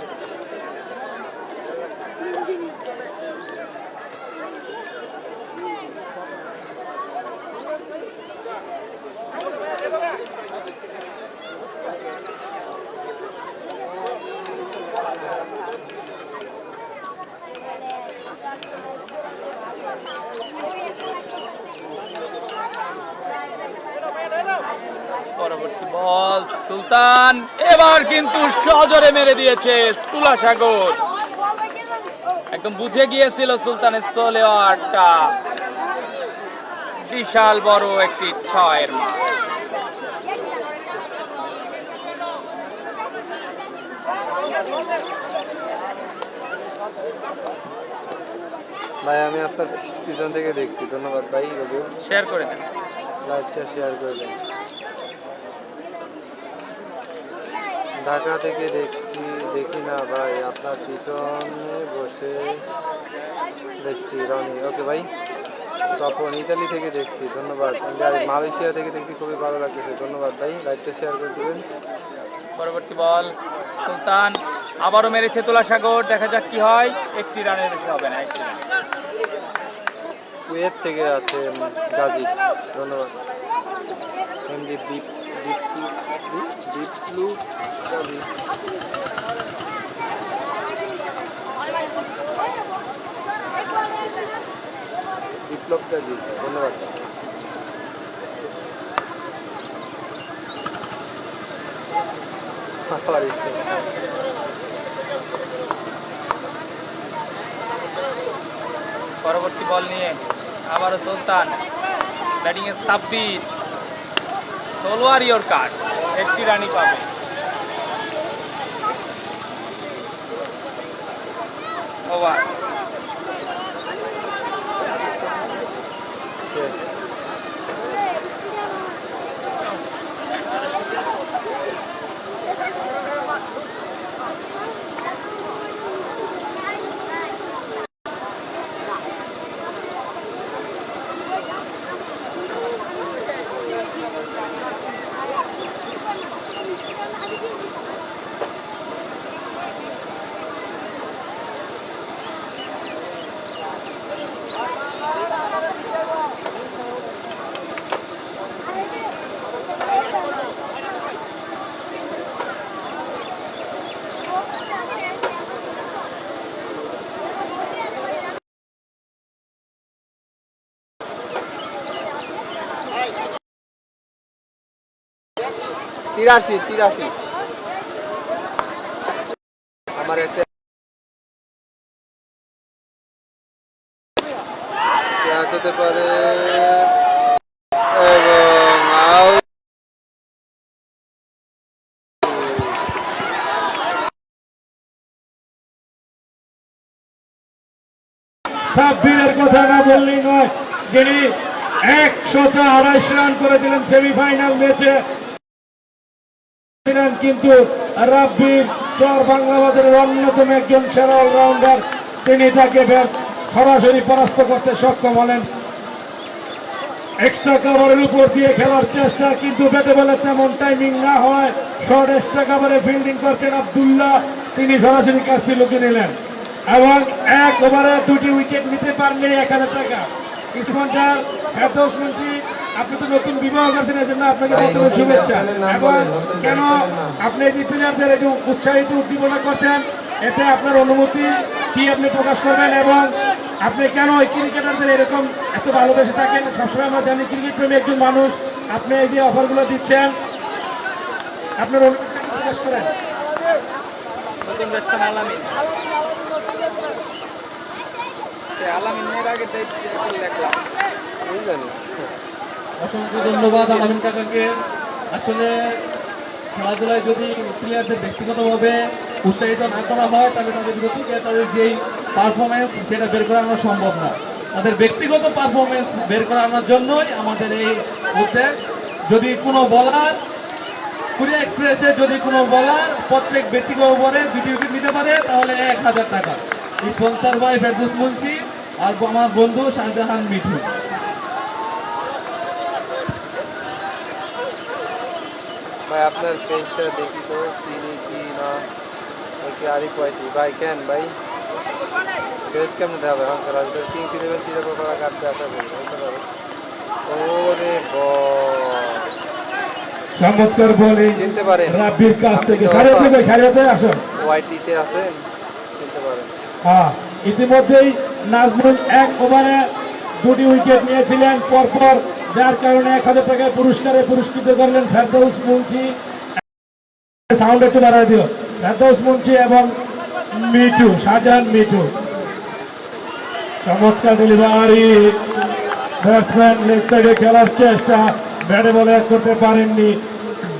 পরবর্তী বল সুলতান, এবার কিন্তু সজোরে মেরে দিয়েছে তুলাসাগর। একদম বুঝে গিয়েছিল সুলতানের সোলেওয়ারটা, বিশাল বড় একটি 6-এর মার। ভাই আমি আপনার পিছন থেকে দেখছি, ধন্যবাদ ভাই। রবি শেয়ার করে দেন, লাইভটা শেয়ার করে দেন। ঢাকা থেকে দেখছি, দেখি না ভাই, আপনার পিছনে বসে দেখছি। রনি, ওকে ভাই। স্বপন ইতালি থেকে দেখছি, ধন্যবাদ। মালয়েশিয়া থেকে দেখছি, খুবই ভালো লাগতেছে, ধন্যবাদ ভাই। লাইভটা শেয়ার করে দেবেন। পরবর্তী বল সুলতান, আবারও মেরেছে তুলাসাগর, দেখা যাক কি হয়। একটি রানের বেশি হবে না, একটি রান। কুয়েত থেকে আছে গাজী, ধন্যবাদ। এমডি দীপলু গাজী, বিপ্লব গাজী, ধন্যবাদ। পরবর্তী বল নিয়ে আবারও সুলতান, ব্যাটিং এ সাব্বির, তলোয়ার ইয়োর কাট, একটি রানই পাবে। ওভার। তিরাশি আমার একটা ক্যাচ হতে পারে এবং আউট। সাব্বিরের কথা না বললেই নয়, যিনি 128 রান করেছিলেন সেমিফাইনাল ম্যাচে, কিন্তু রাব্বির চর বাংলা বাজারের অন্যতম একজন সেরা অলরাউন্ডার, তিনি তাকে সরাসরি পরাস্ত করতে সক্ষম হলেন। এক্সট্রা কাভারের উপর দিয়ে খেলার চেষ্টা, কিন্তু ব্যাটে বলে তেমন টাইমিং না হয় শর্ট এক্সট্রা কাভারে ফিল্ডিং করছেন আব্দুল্লাহ, তিনি সরাসরি কাজটি লুকিয়ে নিলেন এবং 1 ওভারে 2টি উইকেট নিতে পারলে 1000 টাকা। স্পন্সর ফেরদৌস মুন্সি, আপনি তো নতুন বিবাহ করছেন, এই জন্য আপনাকে নতুন শুভেচ্ছা। এবং কেন আপনি এই প্লেয়ারদের এই যে উৎসাহিত উদ্দীপনা করছেন, এতে আপনার অনুমতি কি আপনি প্রকাশ করবেন এবং আপনি কেন এই ক্রিকেটারদের এরকম এত ভালোবেসে থাকেন? সবসময় আমরা জানি ক্রিকেট প্রেমী একজন মানুষ, আপনি এই যে অফারগুলো দিচ্ছেন, আপনার অনুমতি প্রকাশ করেন। নতুন ব্যাটসম্যান আলামিন, আলামিনের আগে দেখলাম। অসংখ্য ধন্যবাদ আলামিন কাকাকে। আসলে খেলাধুলায় যদি প্লেয়ারদের ব্যক্তিগতভাবে উৎসাহিত না করা হয়, তাহলে তাদের গতিকে তাদের যেই পারফরমেন্স সেটা বের করে আনা সম্ভব না। তাদের ব্যক্তিগত পারফরমেন্স বের করে আনার জন্যই আমাদের এই উদ্যোগ। যদি কোনো বলার কুরিয়া এক্সপ্রেসে যদি কোনো বলার প্রত্যেক ব্যক্তিগত ওভারে 2টি উইকেট নিতে পারে, তাহলে 1000 টাকা। স্পন্সর বাই ফেরদৌস মুন্সি আর আমার বন্ধু শাহজাহান মিঠু। ভাই আপনার পেজটা দেখি তো, চিনি কি না কি আরিফ ওয়াইটি ভাই, কেন ভাই পেজ কেমন দেখাবে? হ্যাঁ স্যার, আজকে কিংস ইলেভেন চিরাপুর করা কাটতে আসা করি হতে পারে। ওরে চমৎকার বলে চিনতে পারেন রাব্বির কাছ থেকে সারিয়াতে আসেন, ওয়াইটিতে আছেন, চিনতে পারেন। হ্যাঁ, ইতিমধ্যেই নাজমুল 1 ওভারে 2টি উইকেট নিয়েছিলেন পরপর, যার কারণে 1000 টাকায় পুরস্কারে পুরস্কৃত করলেন ফেরদৌস মুন্সি। সাউন্ড একটু বাড়ায় দিও। ফেরদৌস মুন্সি এবং মিঠু, শাহজাহান মিঠু। চমৎকার ডেলিভারি, ব্যাটসম্যান লেগ সাইডে খেলার চেষ্টা, ব্যাটে বলে করতে পারেননি,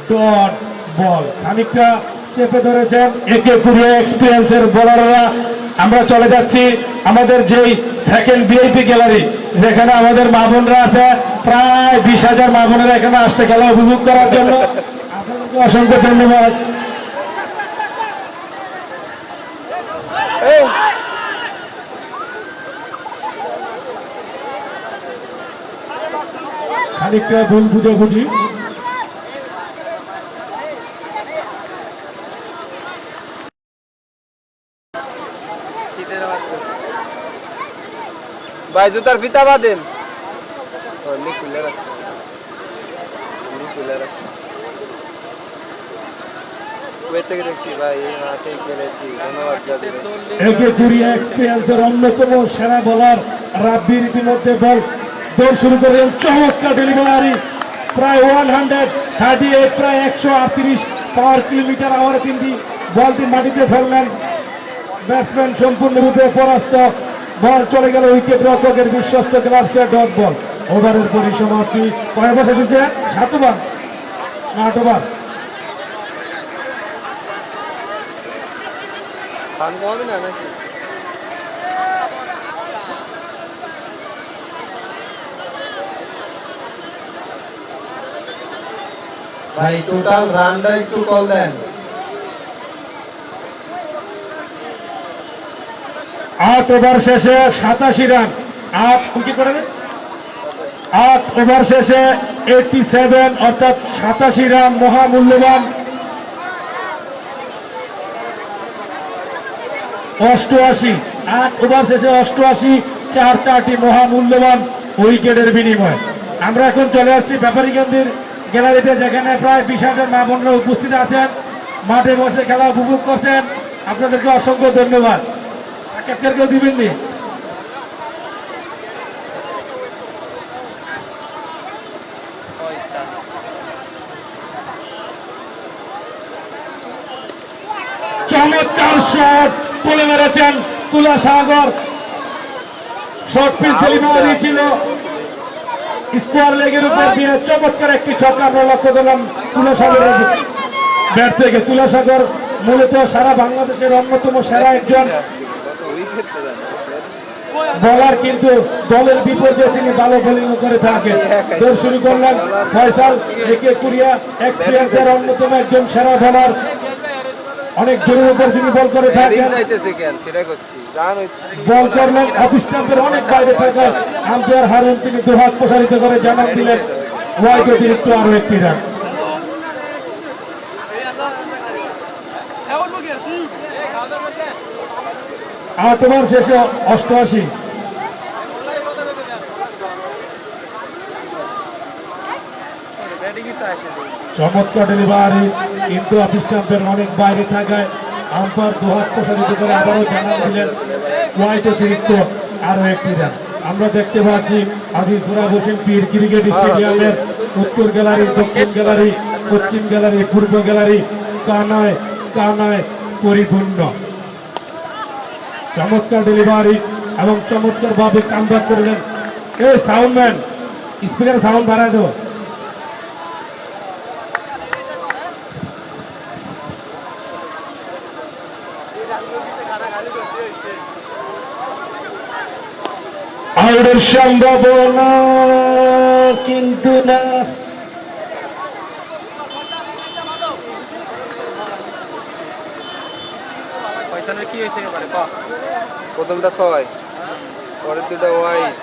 ডট বল। খানিকটা চেপে ধরেছেন একে পুরো এক্সপিরিয়েন্সের বোলাররা। আমরা চলে যাচ্ছি আমাদের যেই সেকেন্ড ভিআইপি গ্যালারি, যেখানে আমাদের মা বোনরা আছে, প্রায় 20,000 মা বোনেরা এখানে আসছে খেলা উপভোগ করার জন্য। আপনাদেরকে অসংখ্য ধন্যবাদ। খানিকটা ভুল বুঝাবুঝি। ভাই জুতার ফিতা বাঁধেন। থেকে দেখছি ভাই, এই মাঠে খেলেছি, ধন্যবাদ। একে কুরিয়া এক্সপিরিয়েন্সের অন্যতম সেরা বোলার রাব্বির ইতিমধ্যে বল দৌড় শুরু করেন। চমৎকার ডেলিভারি, প্রায় 138, প্রায় 138 পাওয়ার কিলোমিটার আওয়ারে 3টি বলটি মাটিতে ফেললেন। ব্যাটসম্যান সম্পূর্ণরূপে পরাস্ত। বল চলে গেল উইকেট রক্ষকের বিশ্বস্ত গ্লাভসে, ডট বল। ওভারের পরিসমাপ্তি কয় ওভার শেষ হয়েছে? 7 ওভার না 8 ওভার? হবে না নাকি? ভাই টোটাল রানটা একটু কল দেন। 8 ওভার শেষে 87 রান। 8 উইকেট করে 8 ওভার শেষে 87, অর্থাৎ 87 রান মহামূল্যবান। 88, 8 ওভার শেষে 88, 4টি মহামূল্যবান উইকেটের বিনিময়। আমরা এখন চলে আসছি ব্যাপারীগঞ্জের গ্যালারিতে, যেখানে প্রায় 20,000 মা বোনরা উপস্থিত আছেন, মাঠে বসে খেলা উপভোগ করছেন। আপনাদেরকে অসংখ্য ধন্যবাদ। কেউ দিবেননি? চমৎকার শট তুলে মেরেছেন তুলা সাগর। শর্ট পিচ ডেলিভারি ছিল স্কোয়ার লেগের উপর দিয়ে, চমৎকার একটি ছক্কা আমরা লক্ষ্য করলাম তুলা সাগরের ব্যাট থেকে। তুলা সাগর মূলত সারা বাংলাদেশের অন্যতম সেরা একজন বলার কিন্তু দলের বিপর্যয়ে তিনি ভালো বোলিং করে থাকেন। দৌড় শুরু করলেন ফয়সাল, একে কুরিয়া এক্সপিরিয়েন্সের অন্যতম একজন সেরা বলার, অনেক জোরের উপর তিনি বল করে থাকেন। বল করলেন অফ স্টাম্পের অনেক বাইরে থাকা আম্পায়ার হারুন, তিনি দুহাত প্রসারিত করে জানান দিলেন ওয়াইড অতিরিক্ত আরো একটি রান। আট ওভার শেষে 88। চমৎকার ডেলিভারি, কিন্তু অফ স্টাম্পের অনেক বাইরে থাকায় আম্পায়ার দুহাত প্রসারিত করে আবারও জানান দিলেন ওয়াইড অতিরিক্ত আরো একটি রান। আমরা দেখতে পাচ্ছি আজি সোহরাব হোসেন পীর ক্রিকেট স্টেডিয়ামের উত্তর গ্যালারি, দক্ষিণ গ্যালারি, পশ্চিম গ্যালারি, পূর্ব গ্যালারি কানায় কানায় পরিপূর্ণ। চমৎকার ডেলিভারি এবং চমৎকার ভাবে কামব্যাক করলেন। এই সাউন্ডম্যান, স্পিকার সাউন্ড বাড়ায় দাও। আউটের সম্ভাবনা কিন্তু না। কি হয়েছে এবারে? প্রথমটা 6, পরের দুটা ওয়াইড,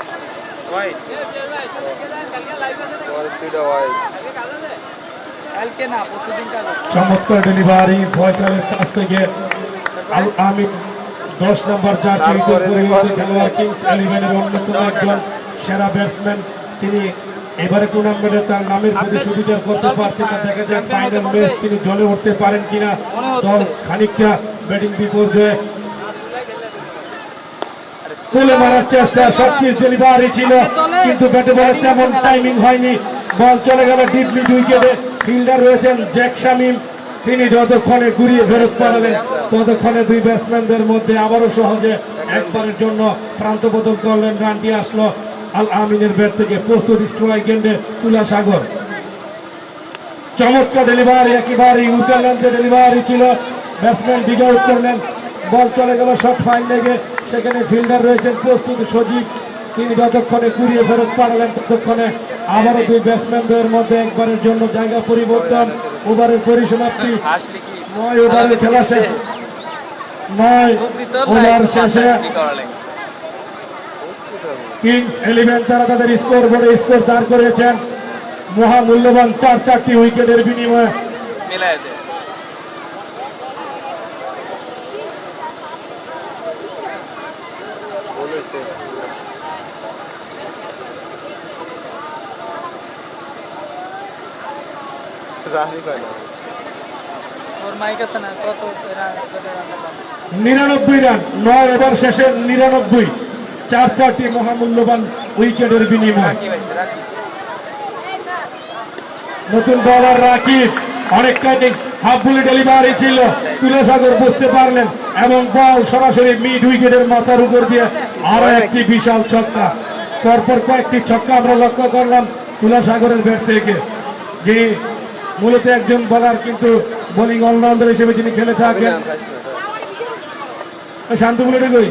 পরের দুটা ওয়াইড। চমৎকার ডেলিভারি ফয়সালের কাছ থেকে। আল আমিন 10 নম্বর জার্সি খেলোয়াড়, কিংস 11-এর অন্যতম একজন সেরা ব্যাটসম্যান। তিনি এবারে টুর্নামেন্টে তার নামের প্রতি সুবিচার করতে পারছেন না। দেখা যাক ফাইনাল ম্যাচ তিনি জ্বলে উঠতে পারেন কিনা। দল খানিকটা ব্যাটিং বিপর্যয়ে, তুলে মারার চেষ্টা, সবকিছু ডেলিভারি ছিল কিন্তু ব্যাটে বলে তেমন টাইমিং হয়নি। বল চলে গেল ডিপ মিড উইকেটে। ফিল্ডার রয়েছেন জ্যাক শামিম, তিনি যতক্ষণে ঘুরিয়ে ফেরত পারলেন ততক্ষণে দুই ব্যাটসম্যানদের মধ্যে আবারও সহজে একবারের জন্য প্রান্ত বদল করলেন। রানটি আসলো আল আমিনের ব্যাট থেকে। প্রস্তুত স্ট্রাইক এন্ডে তুলা সাগর। চমৎকার ডেলিভারি, একেবারে উইকেট ডেলিভারি ছিল। ব্যাটসম্যান ডিগ আউট করলেন, বল চলে গেল শর্ট ফাইন লেগে। সেখানে ফিল্ডার রয়েছেন প্রস্তুত সজীব, তিনি যতক্ষণে ঘুরিয়ে ফেরত পারলেন ততক্ষণে আবারও দুই ব্যাটসম্যানদের মধ্যে একবারের জন্য জায়গা পরিবর্তন। ওভারের পরিসমাপ্তি, 9 ওভারের খেলা শেষ। 9 ওভার শেষে কিংস 11 তারা তাদের স্কোর বোর্ডে স্কোর দাঁড় করেছেন মহামূল্যবান 4টি উইকেটের বিনিময়ে। রানি কয় না, 99 রান 9 ওভার শেষে 99, 4টি মহামূল্যবান উইকেটের বিনিময়। নতুন বলার রাকিব, অনেকটাই হাফ বলি ডেলিভারি ছিল, তুলাসাগর বুঝতে পারলেন এবং বল সরাসরি মিড উইকেটের মাথার উপর দিয়ে আরো একটি বিশাল ছক্কা। পরপর কয়েকটি ছক্কা আমরা লক্ষ্য করলাম তুলাসাগরের ব্যাট থেকে, যিনি মূলত একজন বলার কিন্তু বোলিং অলরাউন্ডার হিসেবে যিনি খেলে থাকেন। শান্ত বলে কই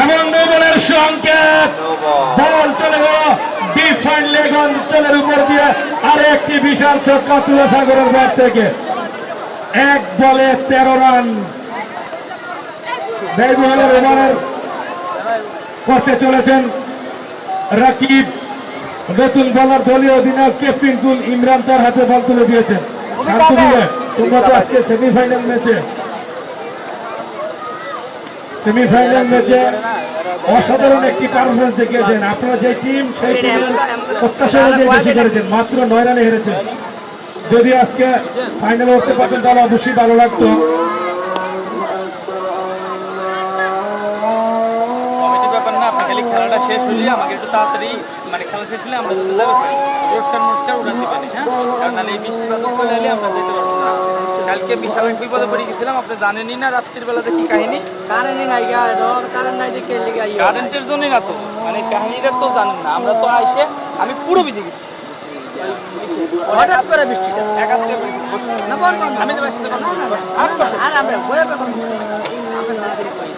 এমন নো বলের সংকেত, বল চলে গেল ডিপ ফাইন লেগ অঞ্চলের উপর দিয়ে আরো একটি বিশাল ছক্কা তুলাসাগরের ব্যাট থেকে। 1 বলে 13 রান ব্যয়বহুলের ওভারের করতে চলেছেন রাকিব। নতুন বলার দলীয় অধিনায়ক ক্যাপ্টেন কুল ইমরান তার হাতে বল তুলে দিয়েছেন। শান্ত দিলে তোমরা তো আজকে সেমিফাইনাল ম্যাচে অসাধারণ একটি পারফরমেন্স দেখিয়েছেন। আপনারা যে টিম সেই টিমের প্রত্যাশা অনুযায়ী বেশি করেছেন, মাত্র 9 রানে হেরেছেন। যদি আজকে ফাইনালে উঠতে পারতেন তাহলে অবশ্যই ভালো লাগতো। খেলাটা শেষ হলে আমাকে একটু তাড়াতাড়ি, মানে খেলা শেষ হলে আমরা যেতে যাবো, পুরস্কার উঠাতে পারি। হ্যাঁ, কারণ নাহলে এই বৃষ্টিপাত চলে এলে আমরা যেতে পারবো না। কালকে বিশাল এক বিপদে পড়ে গেছিলাম, আপনি জানেনই না রাত্রির বেলাতে কি কাহিনী। কারেন্টের জন্যই না তো, মানে কাহিনীটা তো জানেন না। আমরা তো আইসে আমি পুরো ভিজে গেছি, হঠাৎ করে বৃষ্টিটা একাত্তরে বসে। না বল বল আমি তো বসতে পারবো না। আর আমরা বয়ে পেপার আমরা তাড়াতাড়ি করি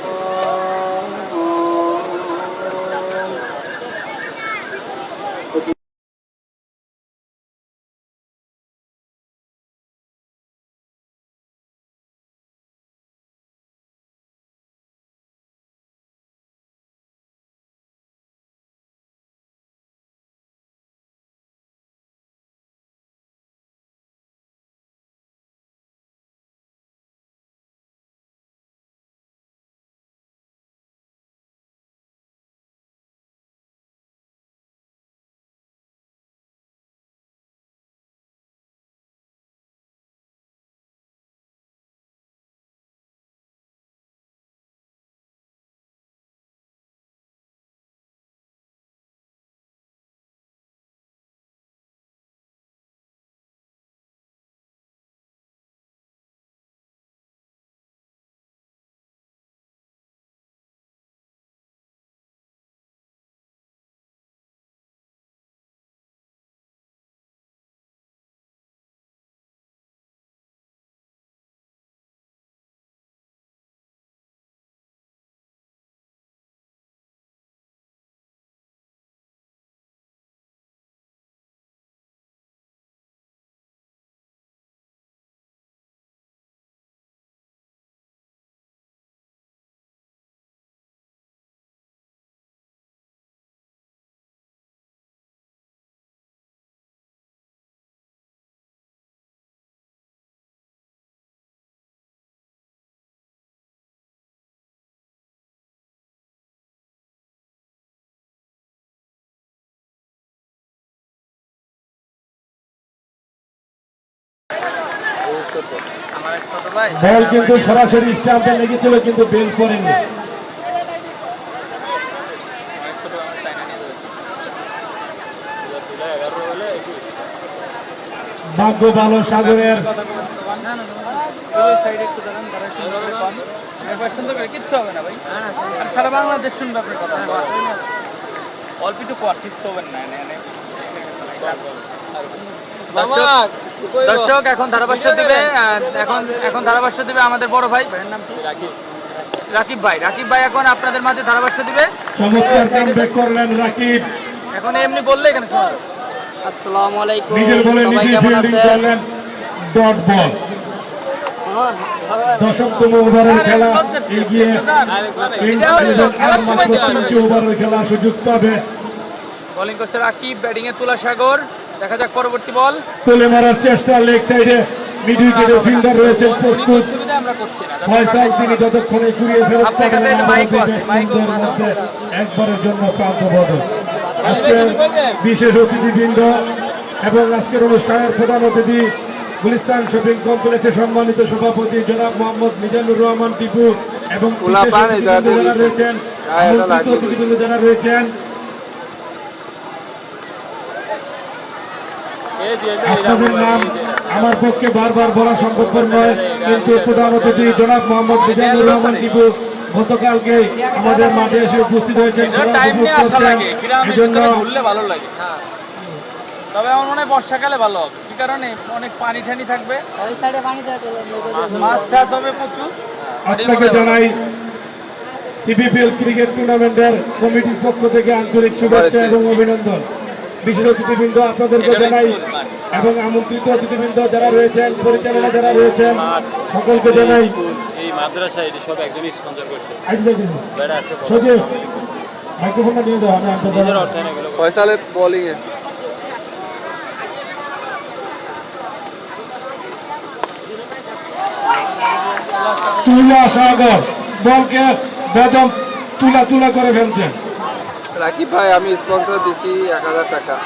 আমার এক ছোট ভাই বল কিন্তু সরাসরি স্টাম্পে লেগেছিল কিন্তু বেল করেনি। অনেক ছোট আমার চাইনা নিয়ে ধরেছে। ভাগ্য ভালো সাগরের। ওই সাইডে একটু দাঁড়ান, তারা শুনবে কম। একবার শুনতে পেলে কিচ্ছু হবে না ভাই। আর সারা বাংলাদেশ শুনবে আপনার কথা। অল্প একটু পর কিচ্ছু হবে না। দর্শক এখন ধারাভাষ্য দিবে এখন ধারাভাষ্য দিবে আমাদের বড় ভাই, ভাইয়ের নাম কি? রাকিব ভাই। রাকিব ভাই এখন আপনাদের মাঝে ধারাভাষ্য দিবে। চমৎকার কামব্যাক করলেন রাকিব। এখন এমনি বললে এখানে শোনা যাবে। আসসালামু আলাইকুম নিজের বলে সবাই নিজে কেমন ফিল্ডিং আছেন করলেন। Dot ball. হ্যাঁ, দশমতম ওভারের খেলা এগিয়ে আর মাত্র 3টি ওভারের খেলা সুযোগ পাবে। বোলিং করছে রাকিব, ব্যাটিং এ তুলা সাগর। দেখা যাক পরবর্তী বল। তুলে মারার চেষ্টা লেগ সাইডে মিড উইকেটে ফিল্ডার রয়েছেন প্রস্তুত। সুবিধা আমরা করছি না। ফয়সাল তিনি যতক্ষণে ঘুরিয়ে ফেরত আপনার কাছে পাবেন এটা মাইকও আছে, মাইকও ব্যাটসম্যানদের মধ্যে একবারের জন্য প্রান্ত বদল। আজকের বিশেষ অতিথিবৃন্দ এবং আজকের অনুষ্ঠানের প্রধান অতিথি গুলিস্তান শপিং কমপ্লেক্সের সম্মানিত সভাপতি জনাব মোহাম্মদ মিজানুর রহমান টিপু এবং বিশেষ অতিথিবৃন্দ যারা রয়েছেন, আমন্ত্রিত অতিথিবৃন্দ যারা রয়েছেন, আপনাদের নাম আমার পক্ষে বারবার বলা সম্ভবপর নয়, কিন্তু প্রধান অতিথি জনাব মোহাম্মদ মিজানুর রহমান টিপু গতকালকে আমাদের মাঠে এসে উপস্থিত হয়েছেন, খেলা টাইম উপভোগ নিয়ে আসা করছেন। লাগে, গ্রামের এজন্য ভিতরে ঘুরলে ভালো লাগে। তবে আমার মনে হয় বর্ষাকালে ভালো হবে। কি কারণে? অনেক পানি ঠানি থাকবে, ওই সাইডে পানি থাকে মাছ টাছ হবে প্রচুর। আপনাকে জানাই সিবিপিএল ক্রিকেট টুর্নামেন্টের কমিটির পক্ষ থেকে আন্তরিক শুভেচ্ছা এবং অভিনন্দন। বিশেষ অতিথিবৃন্দ আপনাদেরকে জানাই এবং আমন্ত্রিত অতিথিবৃন্দ যারা রয়েছেন, পরিচালনা যারা রয়েছেন, সকলকে জানাই। এই মাদ্রাসা এটি সব একজনই স্পন্সর করছে। সজীব মাইক্রোফোনটা নিয়ে দাও, আমি আপনাদের অর্থায়নে গেল ফয়সালের বোলিং এ তুলা সাগর বলকে বেদম তুলা করে ফেলছেন। রাকিব ভাই, আমি স্পন্সর দিছি 1000 টাকা,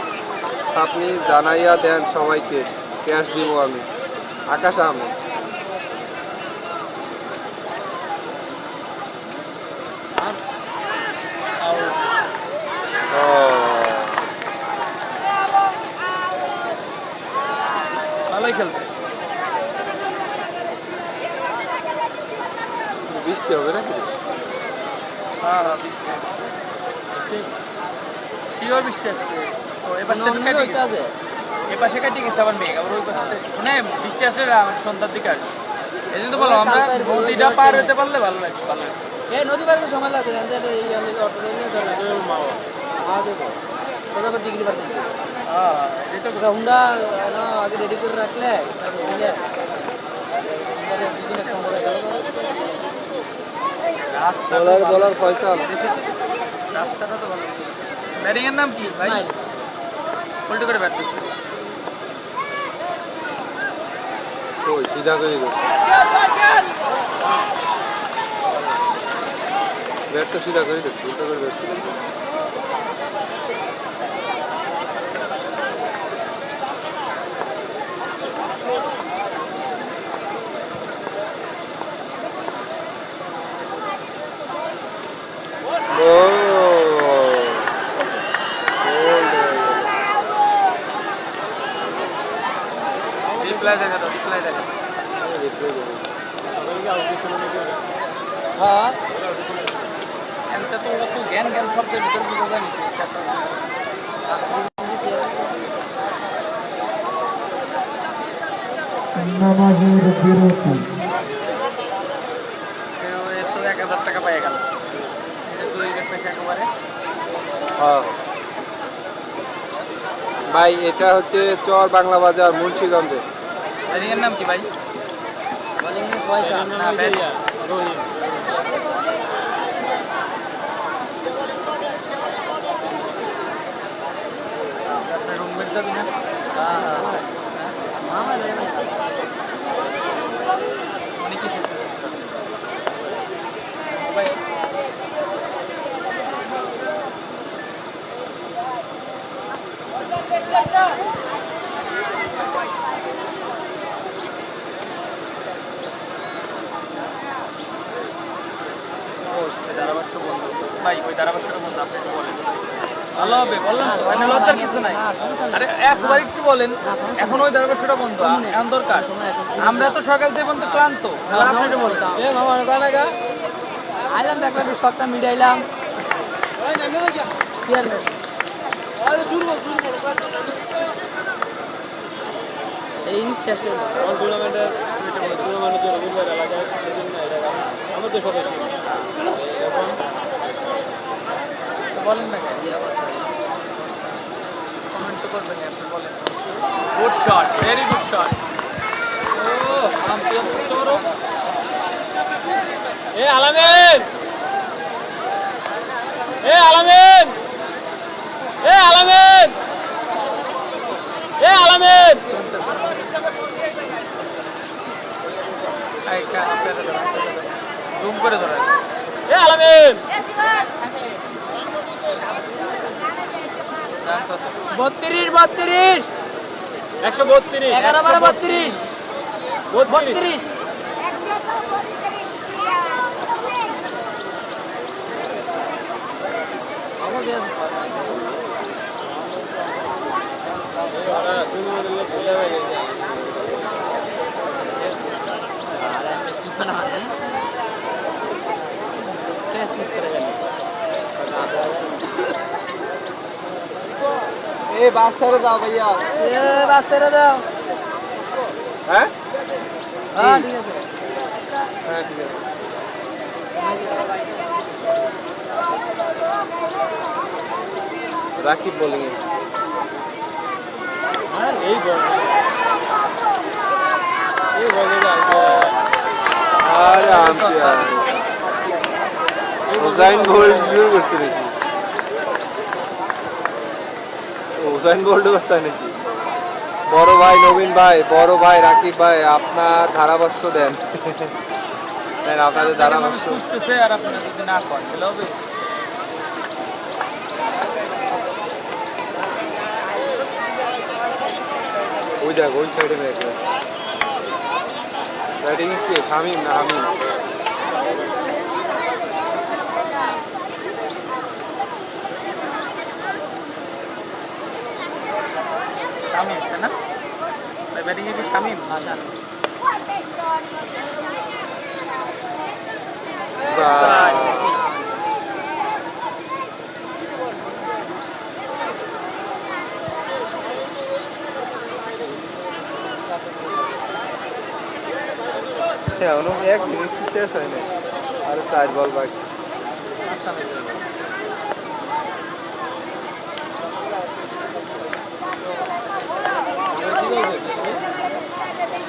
আপনি জানাইয়া দেন সবাইকে, ক্যাশ দিব আমি। আকাশ আহমেদ। ভালোই খেলছে। বৃষ্টি হবে নাকি? হ্যাঁ বৃষ্টি শিওর বৃষ্টি আসছে। তো এবার আছে এই পাশে কাটি গেছে আবার মেঘ আবার ওই পাশে মানে বৃষ্টি আসলে সন্ধ্যার দিকে আসবে এই জন্য তো বললাম আমরা নদীটা পার হতে পারলে ভালো লাগবে ভালো লাগবে এই নদী পার করতে সময় লাগছে না এই অটো নিয়ে ধরে দেবো তোকে আবার ডিগ্রি পার দিতে হ্যাঁ এই তো ওটা হুন্ডা না আগে রেডি করে রাখলে তারপর বুঝলে দুদিন একটা হুন্ডা দেখা রাস্তা বলার ফয়সাল রাস্তাটা তো ভালো ব্যাটিং এর নাম কি ভাই স্মাইল উল্টো করে ব্যাট করছে ওই সিধা করে গেছে ব্যাট তো সিধা করে দিচ্ছে উল্টো করে বেশি রিপ্লাই দেখা দাও রিপ্লাই দেখা হ্যাঁ এমটা তো ওরা তো জ্ঞান জ্ঞান শব্দের ভিতরে বুঝা জানি নামাজের বিরতি কেউ এ তো 1000 টাকা পাই গেল এটা তো এই পেশা একেবারে হ্যাঁ ভাই এটা হচ্ছে চর বাংলা বাজার মুন্সিগঞ্জে ব্যাটিং এর নাম কি ভাই বলিং এর পয়সা না ব্যাটিং আপনার রুমমেট যাবি না মামা দেয় উনি কি শিখতে ধারাভাষ্য বন্ধু ভাই ওই ধারাভাষ্যটা বন্ধু আপনি একটু বলেন ভালো হবে বললাম তো মানে লজ্জার কিছু নাই আরে একবার একটু বলেন এখন ওই ধারাভাষ্যটা বন্ধু এখন দরকার আমরা তো সকাল থেকে পর্যন্ত ক্লান্ত আপনি একটু বলেন এ মামা কানাগা আইলাম দেখলাম শটটা মিটাইলাম কি আর এই জিনিস শেষ করে দাও। আমার টুর্নামেন্টের জন্য বুধবার এলাকায় আমার তো সদস্য এখন বলেন না কমেন্ট তো করবেন আপনি বলেন good shot very good shot এ আলামিন এ আলামিন এ আলামিন এ আলামিন জুম করে ধরেন এ আলামিন 32 32 132 11 12 32 32 আমাদের কি না মানে ক্যাশ মিস করে গেল এ বাসটারে দাও ভাইয়া এ বাচ্চারা দাও হ্যাঁ হ্যাঁ ঠিক আছে হ্যাঁ ঠিক আছে রাকিব বোলিং এই বল এই বলে আরে আম্পিয়ার হুসাইন বোল্ট শুরু করছে নাকি হুসাইন বোল্ট করছে নাকি বড় ভাই নবীন ভাই বড় ভাই রাকিব ভাই আপনার ধারাভাষ্য দেন দেন আপনাদের ধারাভাষ্য খুঁজতেছে আর আপনারা যদি না করেন তাহলে হবে ওই দেখ ওই সাইডে ম্যাচ ব্যাটিং কে শামিম না হামিম শামিম তাই না ব্যাটিং এ কি শামিম এখনো এক ইনিংস শেষ হয়নি, আর 4 বল বাকি।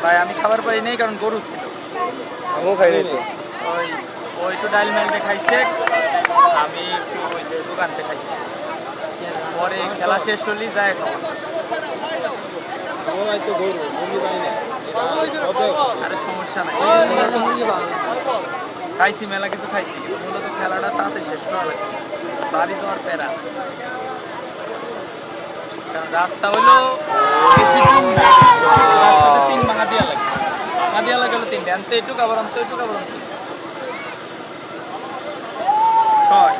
ভাই আমি খাবার পাই নাই, কারণ গরু ছিল। আমিও খাই নাই তো। ওই ওই একটু ডাইল মাইলটা খাইছে, আমি একটু ওই যে দোকানতে খাইছি। পরে খেলা শেষ হলেই যায় খাওয়া। আমার তো গরু মুরগি পাই না, আরে সমস্যা নাই, খাইছি মেলা কিছু খাইছি, কিন্তু মূলত খেলাটা তাতে শেষ করা লাগে, বাড়ি যাওয়ার প্যারা। কারণ রাস্তা হলো বেশি দূর না, রাস্তাতে 3 ভাঙা দিয়া লাগে, ভাঙা দিয়া লাগে হলো 3, আনতে একটু আবার আনতে একটু আবার আনতে 6।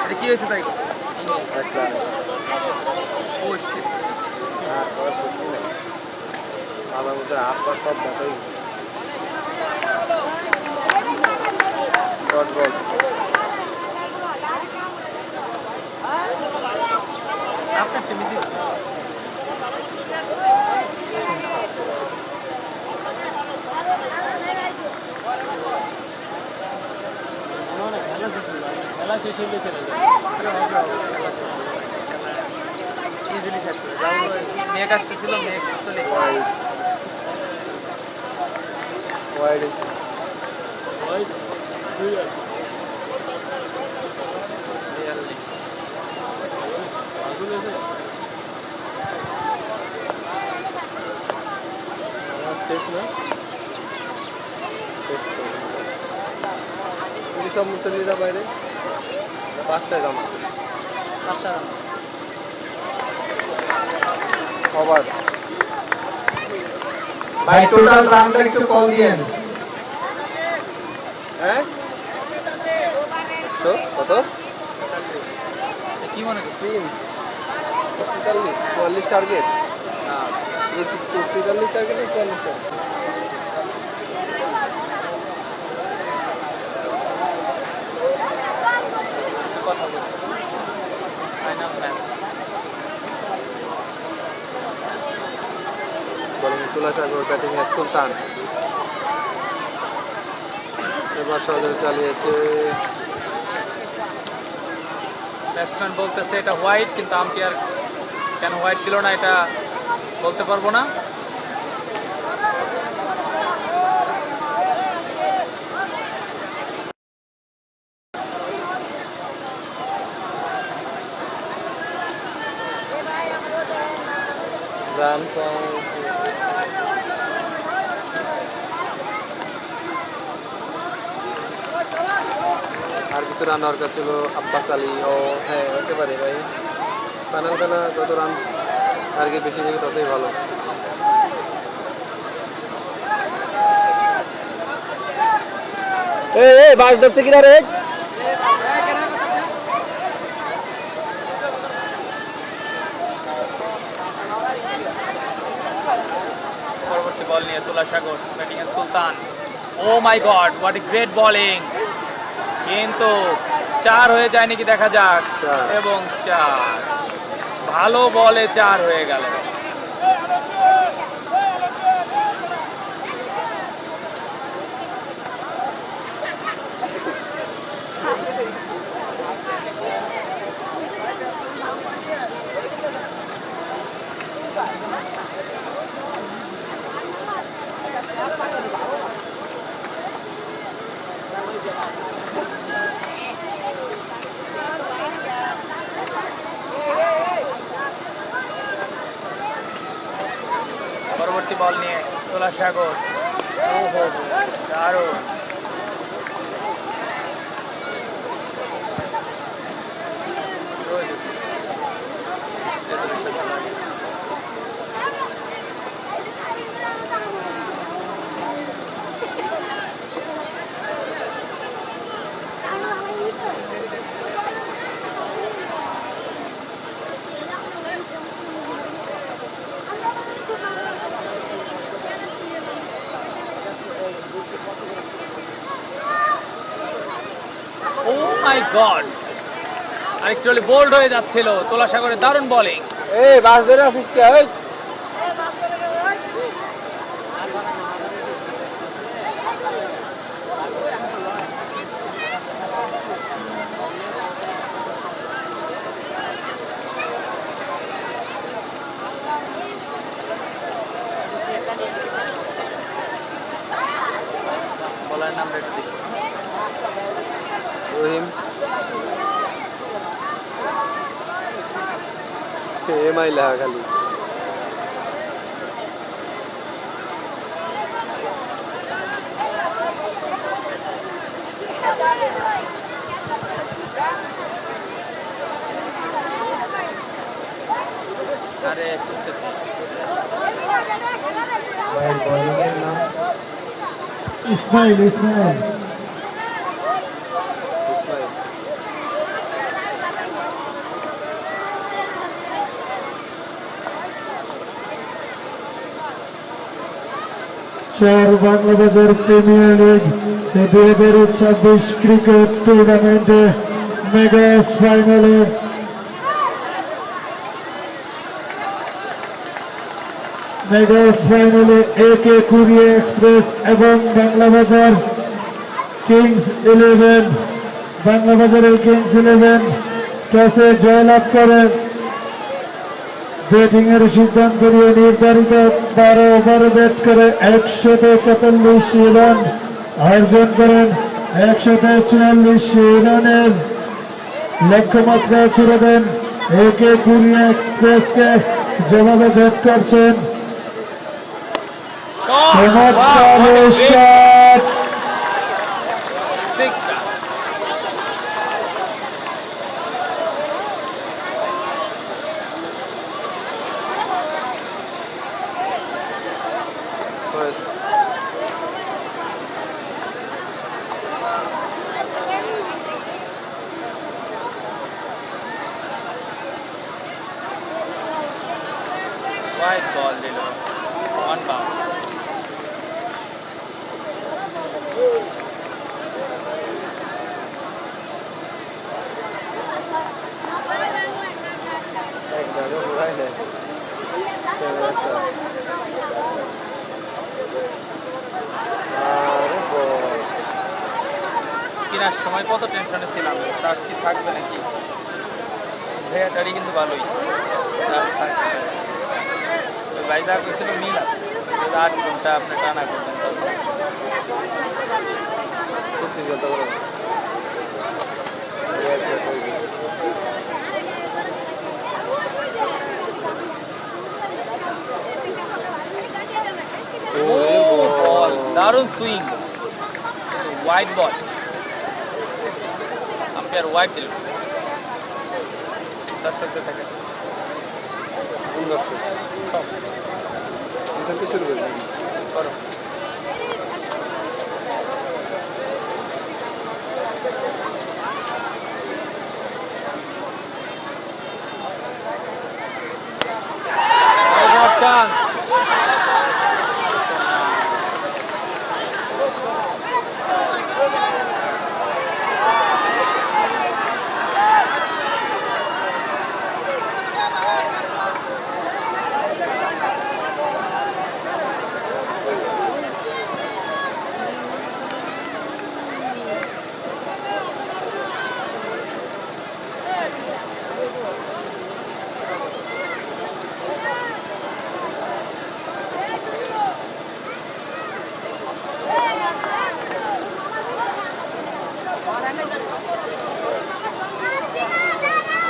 এটা কি হয়েছে তাই? আমার মধ্যে হাত পা সব ব্যথা হয়ে গেছে। Dot ball. আপনার টিমে দিন। খেলা শেষ হয়ে গেছে না, ইজিলি শেষ করে যাও। মেঘ আসতেছিল, মেঘ চলে গেছে। ওয়াইড এসে শেষ না, সব মুসলিরা বাইরে 5টায় জমা। ওভার ভাই টোটাল রানটা একটু কল দিয়েন। হ্যাঁ কত? কি মনে করছি? 43 টার্গেট। 43 টার্গেট 44 কথা বলছি, ফাইনাল ম্যাচ। বলিং তুলাসাগর, ব্যাটিং এ সুলতান। এবার সহজে চালিয়েছে, ব্যাটসম্যান বলতেছে এটা হোয়াইট, কিন্তু আম্পায়ার কেন হোয়াইট দিল না এটা বলতে পারবো না। রান কম। আর কিছু রান দরকার ছিল আব্বাস আলী। ও হ্যাঁ হতে পারে ভাই, ফাইনাল খেলা যত রান টার্গেট বেশি দেবে ততই ভালো। বাস ধরছে কিনা রে? পরবর্তী বল নিয়ে তুলাসাগর, ব্যাটিং এ Sultan. Oh my god, what a great bowling! কিন্তু 4 হয়ে যায় নাকি দেখা যাক। 4 এবং 4, ভালো বলে 4 হয়ে গেল। পরবর্তী বল নিয়ে তুলাসাগর। ওহো দারুণ! মাই গড, আরেকটু হলে বোল্ড হয়ে যাচ্ছিল। তোলা সাগরের দারুণ বোলিং। এই বাস ধরে আসিস কে? এই বলার নাম রেখে দিই। রহিম এ মাইলা খালি আরে শুনতেছি। Ismail Ismail Ismail 4 Banglabazar premier league 2026 cricket টুর্নামেন্টে মেগা ফাইনালে একে কুরিয়া এক্সপ্রেস এবং বাংলাবাজার কিংস 11 বাংলাবাজারের কিংস 11 টসে জয়লাভ করে ব্যাটিং এর সিদ্ধান্ত নিয়ে নির্ধারিত 12 ওভারে ব্যাট করে 143 রান অর্জন করেন। 144 রানের লক্ষ্যমাত্রা ছুড়ে দেন একে কুরিয়া এক্সপ্রেসকে। যেভাবে ব্যাট করছেন চমৎকার শট, হোয়াইট বল দিল, অন বাউন্ড। একদম ঘুরাই নেই কেনার সময় কত টেনশনে ছিলাম, চার্জ কি থাকবে নাকি। ভেয়াটারি কিন্তু ভালোই, চার্জ থাকবে। ভাই যা করছিল মিল আছে, 8 ঘন্টা আপনি টানা করবেন। সত্যি কথা বলো বল দারুণ swing, white ball, umpire white দিল। দর্শকদের থাকে সুন্দর সব মিশনকে শুরু করি করো। চান্স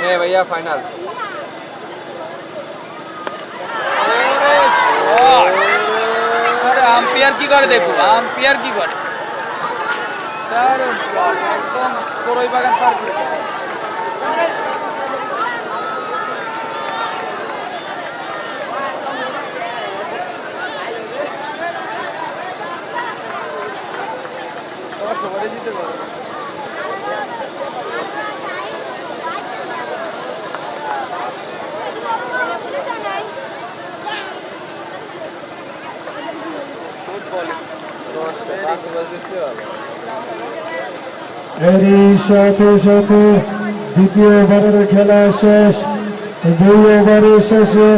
হ্যাঁ ভাইয়া ফাইনাল আম্পায়ার কি করে দেখো, আম্পায়ার কি করে। দারুণ শট, একদম করই বাগান পার করে। সবারই জিতে পারে ফুটবল 10 10 ভালো এরই সাথে সাথে দ্বিতীয় ওভারের খেলা শেষ। 2 ওভারের শেষে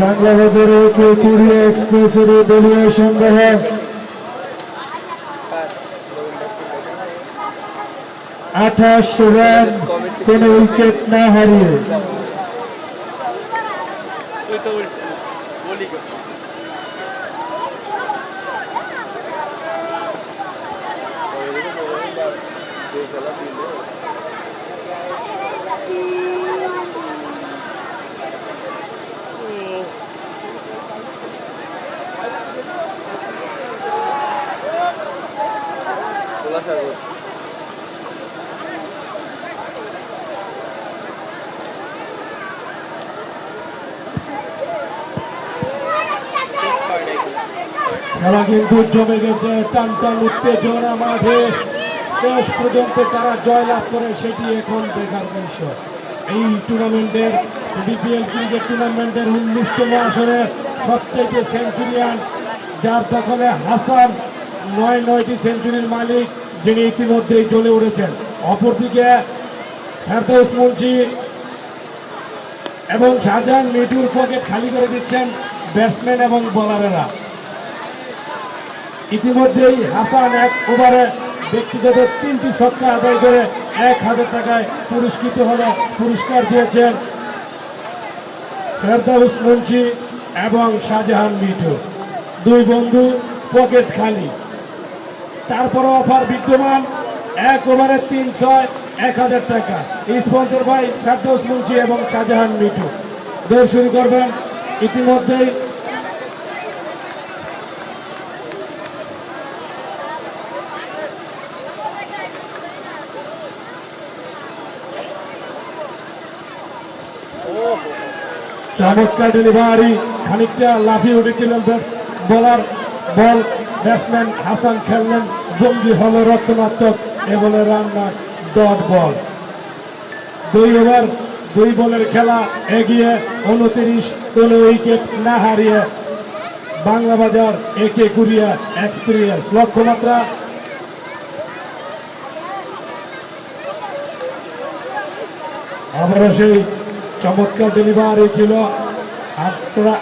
বাংলা বাজারে কুরিয়া এক্সপ্রেসের দলীয় সংগ্রহ 28 রান, কোন উইকেট না হারিয়ে। তুই তো বলি খোলাসা করছি। খেলা কিন্তু জমে গেছে, টান টান উত্তেজনা মাঠে। শেষ পর্যন্ত তারা জয়লাভ করে সেটি এখন দেখার বিষয়। এই টুর্নামেন্টের বিপিএল ক্রিকেট টুর্নামেন্টের 19তম আসরের সবচেয়ে সেঞ্চুরিয়ান, যার দখলে হাসান 9টি সেঞ্চুরির মালিক, যিনি ইতিমধ্যেই জ্বলে উঠেছেন। অপরদিকে ফেরদৌস মুন্সি এবং শাহজাহান মিঠুর পকেট খালি করে দিচ্ছেন ব্যাটসম্যান এবং বোলারেরা। ইতিমধ্যেই হাসান 1 ওভারে ব্যক্তিগত 3টি ছক্কা আদায় করে 1000 টাকায় পুরস্কৃত হলে পুরস্কার দিয়েছেন ফেরদৌস মুন্সি এবং শাহজাহান মিঠু। 2 বন্ধু পকেট খালি। তারপরে অফার বিদ্যমান, 1 ওভারে 3-6 1000 টাকা, স্পন্সর বাই ফেরদৌস মুন্সি এবং শাহজাহান মিঠু। দৌড় শুরু করবেন ইতিমধ্যেই চমৎকার ডেলিভারি, খানিকটা লাফিয়ে উঠেছিলেন বোলার, বল ব্যাটসম্যান হাসান খেললেন, বন্দী হল রক্ষণাত্মক, এ বলে রান না, ডট বল। 2 ওভার 2 বলের খেলা এগিয়ে 29, কোন উইকেট না হারিয়ে বাংলা বাজার একে কুরিয়া এক্সপিরিয়েন্স। লক্ষ্যমাত্রা আবারও সেই চমৎকার ডেলিভারি ছিল। আপনারা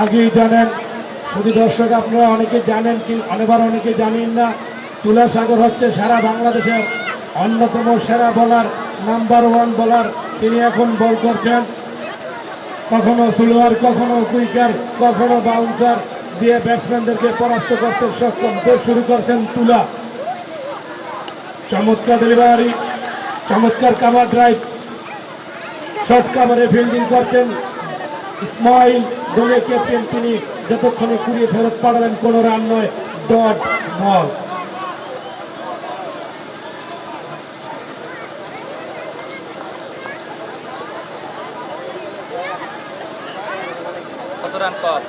আগেই জানেন, শুধু দর্শক আপনারা অনেকে জানেন, কি অনেকবার অনেকে জানেন না, তুলা সাগর হচ্ছে সারা বাংলাদেশের অন্যতম সেরা বোলার, নাম্বার 1 বোলার। তিনি এখন বল করছেন, কখনো স্লোয়ার, কখনো কুইকার, কখনো বাউন্সার দিয়ে ব্যাটসম্যানদেরকে পরাস্ত করতে সক্ষম। শুরু করছেন তুলা, চমৎকার ডেলিভারি, চমৎকার কাভার ড্রাইভ, শর্ট কাভারে ফিল্ডিং করছেন ইসমাইল, দলীয় ক্যাপ্টেন। তিনি যতক্ষণে কুড়িয়ে ফেরত পাঠালেন, কোনো রান নয়, ডট বল। কত রান কর?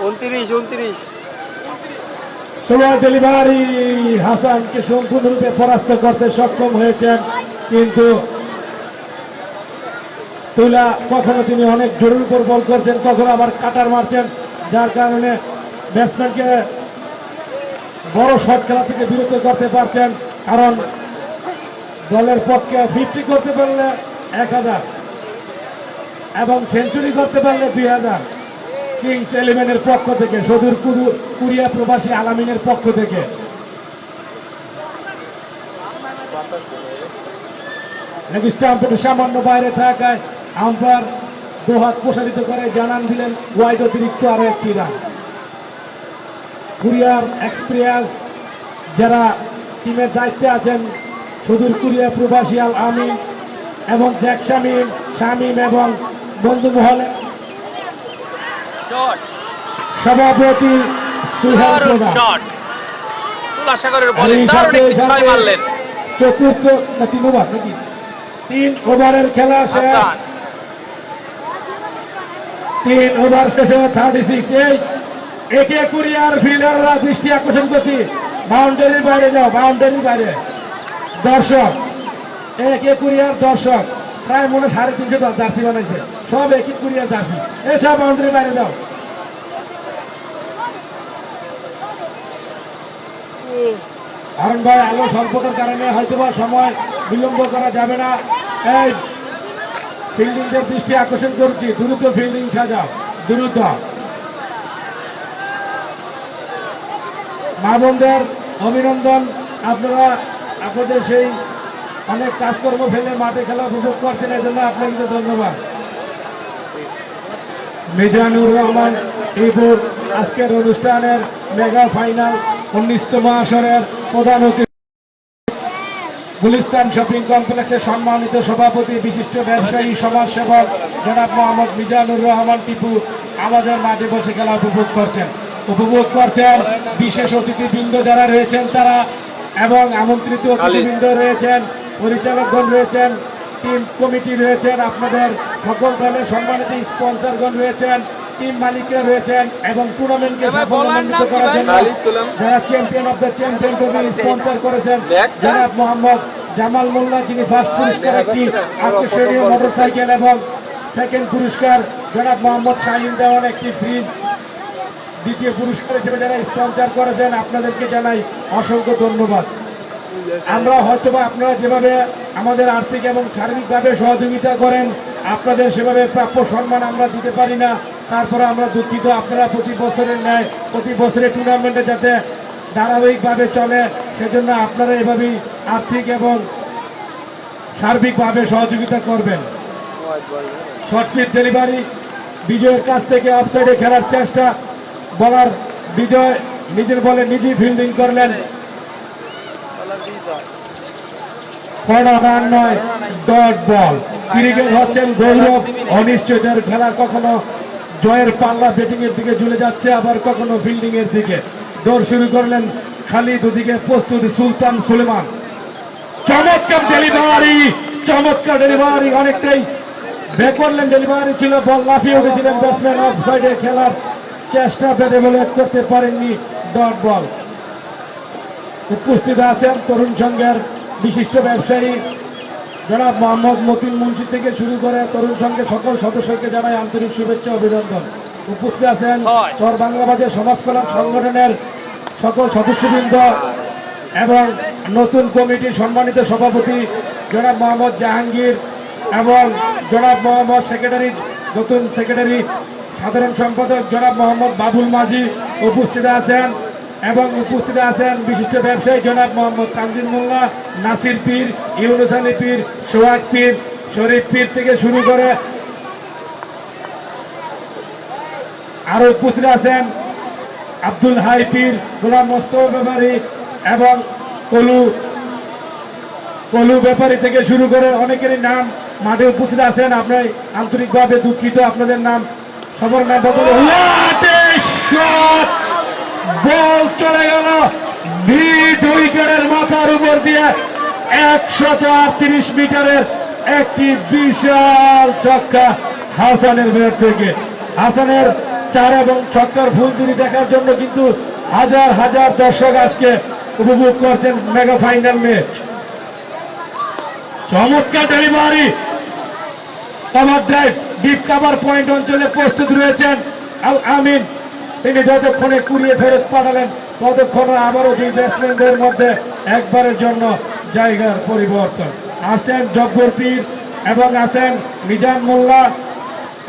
29। সোলার ডেলিভারি, হাসানকে সম্পূর্ণরূপে পরাস্ত করতে সক্ষম হয়েছেন, কিন্তু তুলা কখনো তিনি অনেক জোরের উপর বল করছেন, কখনো আবার কাটার মারছেন, যার কারণে ব্যাটসম্যানকে বড় শট খেলা থেকে বিরত করতে পারছেন। কারণ দলের পক্ষে 50 করতে পারলে 1000 এবং সেঞ্চুরি করতে পারলে 2000 কিংস 11-এর পক্ষ থেকে, সদূর কুরিয়া প্রবাসী আলামিনের পক্ষ থেকে। স্টাম্পের সামান্য বাইরে থাকায় আম্পায়ার 2 হাত প্রসারিত করে জানান দিলেন ওয়াইড অতিরিক্ত আরো 1টি রান। কুরিয়ার এক্সপিরিয়েন্স যারা টিমের দায়িত্বে আছেন, সুদূর কুরিয়া প্রবাসী আল আমিন এবং জ্যাক শামীম এবং বন্ধু মহলে সভাপতি সুহেল প্রধান। তুলা সাগরের বলে দারুণ একটি 6 মারলেন। চতুর্থ না 3 ওভার নাকি 3 ওভারের খেলা শেষ। 3 ওভার শেষে 36। এই একে কুরিয়ার ফিল্ডাররা দৃষ্টি আকর্ষণ করছি, বাউন্ডারির বাইরে যাও, বাউন্ডারির বাইরে। দর্শক, একে কুরিয়ার দর্শক প্রায় মনে 350 জার্সি বানাইছে, সব একে কুরিয়ার জার্সি, এসব বাউন্ডারির বাইরে যাও। হারুন ভাই আলো স্বল্পতার কারণে হয়তোবা সময় বিলম্ব করা যাবে না। এই ফিল্ডিংদের দৃষ্টি আকর্ষণ করছি, দ্রুত ফিল্ডিং সাজাও, দ্রুত। মা বোনদের অভিনন্দন, আপনারা আপনাদের সেই অনেক কাজকর্ম ফেলে মাঠে খেলা উপভোগ করছেন, এই জন্য আপনাকে ধন্যবাদ। মিজানুর রহমান টিপুর আজকের অনুষ্ঠানের মেগা ফাইনাল 19তম আসরের প্রধান অতিথি, গুলিস্তান শপিং কমপ্লেক্সের সম্মানিত সভাপতি, বিশিষ্ট ব্যবসায়ী, সমাজসেবক জনাব মোহাম্মদ মিজানুর রহমান টিপু আমাদের মাঠে বসে খেলা উপভোগ করছেন। বিশেষ অতিথিবৃন্দ যারা রয়েছেন তারা, এবং আমন্ত্রিত অতিথিবৃন্দ রয়েছেন, পরিচালকগণ রয়েছেন, টিম কমিটি রয়েছেন, আপনাদের সকল দলের সম্মানিত স্পন্সরগণ রয়েছেন, টিম মালিকরা রয়েছেন, এবং টুর্নামেন্টকে সাফল্যমণ্ডিত করার জন্য যারা champion of the champion trophy sponsor করেছেন জনাব মোহাম্মদ জামাল মোল্লা, যিনি ফার্স্ট পুরস্কার একটি আকর্ষণীয় মোটরসাইকেল এবং সেকেন্ড পুরস্কার জনাব মোহাম্মদ শাহিন দেওয়ান একটি ফ্রিজ, দ্বিতীয় পুরস্কার হিসেবে যারা স্পন্সর করেছেন আপনাদেরকে জানাই অসংখ্য ধন্যবাদ। আমরা হয়তোবা আপনারা যেভাবে আমাদের আর্থিক এবং শারীরিকভাবে সহযোগিতা করেন, আপনাদের সেভাবে প্রাপ্য সম্মান আমরা দিতে পারি না, তারপরে আমরা দুঃখিত। আপনারা প্রতি বছরের ন্যায় প্রতি বছরের টুর্নামেন্টে যাতে ধারাবাহিকভাবে চলে, সেজন্য আপনারা এভাবেই আর্থিক এবং সার্বিকভাবে সহযোগিতা করবেন। শর্টপিট ডেলিভারি, বিজয়ের কাছ থেকে অফসাইডে খেলার চেষ্টা, বলার বিজয় নিজের বলে নিজেই ফিল্ডিং করলেন, রান নয়, ডট বল। ক্রিকেট হচ্ছেন গৌরব, অনিশ্চয়তার খেলা, কখনো জয়ের পাল্লা ব্যাটিং এর দিকে ঝুলে যাচ্ছে, আবার কখনো ফিল্ডিং এর দিকে। দৌড় শুরু করলেন খালিদ, ওদিকে প্রস্তুত সুলতান সুলেমান। চমৎকার ডেলিভারি, চমৎকার ডেলিভারি, অনেকটাই ব্যাকওয়ার্ড ডেলিভারি ছিল, বল লাফিয়ে উঠেছিলেন ব্যাটসম্যান, অফ সাইডে খেলার চেষ্টা ব্যাটে বলে করতে পারেননি, ডট বল। উপস্থিত আছেন তরুণ সংঘের বিশিষ্ট ব্যবসায়ী জনাব মোহাম্মদ মতিন মুন্সি থেকে শুরু করে তরুণ সংঘের সকল সদস্যকে জানাই আন্তরিক শুভেচ্ছা অভিনন্দন। উপস্থিত আছেন চর বাংলাবাজার সমাজ কল্যাণ সংগঠনের সকল সদস্যবৃন্দ এবং নতুন কমিটির সম্মানিত সভাপতি জনাব মোহাম্মদ জাহাঙ্গীর এবং জনাব মোহাম্মদ সেক্রেটারি, নতুন সেক্রেটারি সাধারণ সম্পাদক জনাব মোহাম্মদ বাবুল মাঝি উপস্থিত আছেন, এবং উপস্থিত আছেন বিশিষ্ট ব্যবসায়ী জনাব মোহাম্মদ তানজিল মোল্লা, নাসির পীর, ইউনুস আলী পীর, সোহাগ পীর, শরীফ পীর থেকে শুরু করে আরো উপস্থিত আছেন আব্দুল হাই পীর, গোলাম মোস্তফা ব্যাপারী এবং কলু ব্যাপারী থেকে শুরু করে অনেকেরই নাম মাঠে উপস্থিত আছেন। আপনার আন্তরিকভাবে দুঃখিত, আপনাদের নাম সবার নাম বদলে। বল চলে গেল মিড উইকেটের মাথার উপর দিয়ে 138 মিটারের একটি বিশাল ছক্কা হাসানের ব্যাট থেকে। হাসানের 4 এবং ছক্কার ফুলতুরি দেখার জন্য কিন্তু হাজার হাজার দর্শক আজকে উপভোগ করছেন মেগা ফাইনাল ম্যাচ। চমৎকার delivery, cover drive, deep cover point অঞ্চলে প্রস্তুত রয়েছেন আল আমিন, তিনি যতক্ষণে কুড়িয়ে ফেরত পাঠালেন ততক্ষণে আবারও দুই ব্যাটসম্যানদের মধ্যে একবারের জন্য জায়গার পরিবর্তন। আছেন জব্বর পীর এবং আছেন মিজান মোল্লা,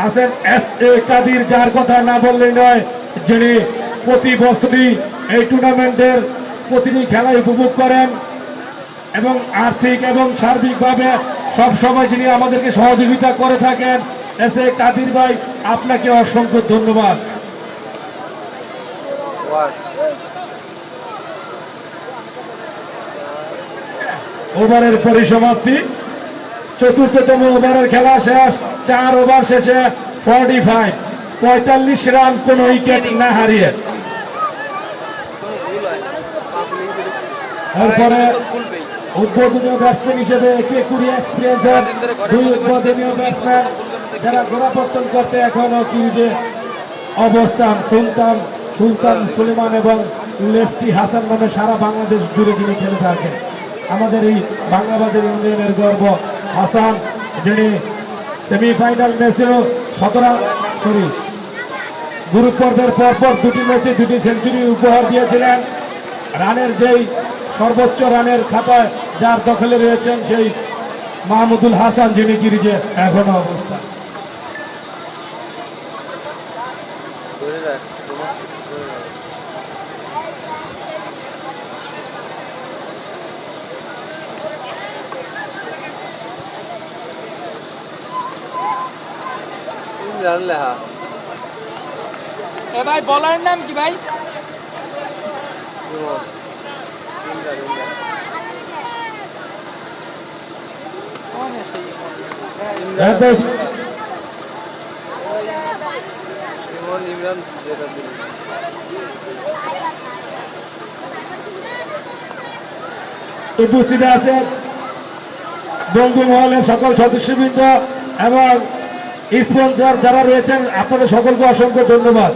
আছেন SA কাদির, যার কথা না বললেই নয়, যিনি প্রতি বছরই এই টুর্নামেন্টের প্রতিটি খেলায় উপভোগ করেন এবং আর্থিক এবং সার্বিকভাবে সবসময় যিনি আমাদেরকে সহযোগিতা করে থাকেন। SA কাদির ভাই, আপনাকে অসংখ্য ধন্যবাদ। ওভারের পরিসমাপ্তি, চতুর্থতম ওভারের খেলা শেষ। 4 ওভার শেষে 45 রান, কোন উইকেট না হারিয়ে। তারপরে উদ্বোধনীয় ব্যাটসম্যান হিসেবে কুড়ি এক্সপিরিয়েন্সের 2 উদ্বোধনীয় ব্যাটসম্যান যারা গোড়াপত্তন করতে এখনো ক্রিজে অবস্থান, সুলতান সুলেমান এবং লেফটি হাসান নামে সারা বাংলাদেশ জুড়ে যিনি খেলে থাকেন। আমাদের এই বাংলাবাজার ইউনিয়নের গর্ব হাসান, যিনি সেমিফাইনাল ম্যাচেও গ্রুপ পর্বের পরপর 2টি ম্যাচে 2টি সেঞ্চুরি উপহার দিয়েছিলেন। রানের যেই সর্বোচ্চ রানের খাতায় যার দখলে রয়েছেন সেই মাহমুদুল হাসান, যিনি গিরিজে এখনো অবস্থা। ধরে রাখ, তোমার ধরে রাখ। ইমরান লেহা এ ভাই বলার নাম কি ভাই? ইমরান ইমরান ইমরান যেটা দিল উপস্থিত আছেন বন্ধু মহলের সকল সদস্যবৃন্দ এবং স্পন্সর যারা রয়েছেন, আপনাদের সকলকে অসংখ্য ধন্যবাদ।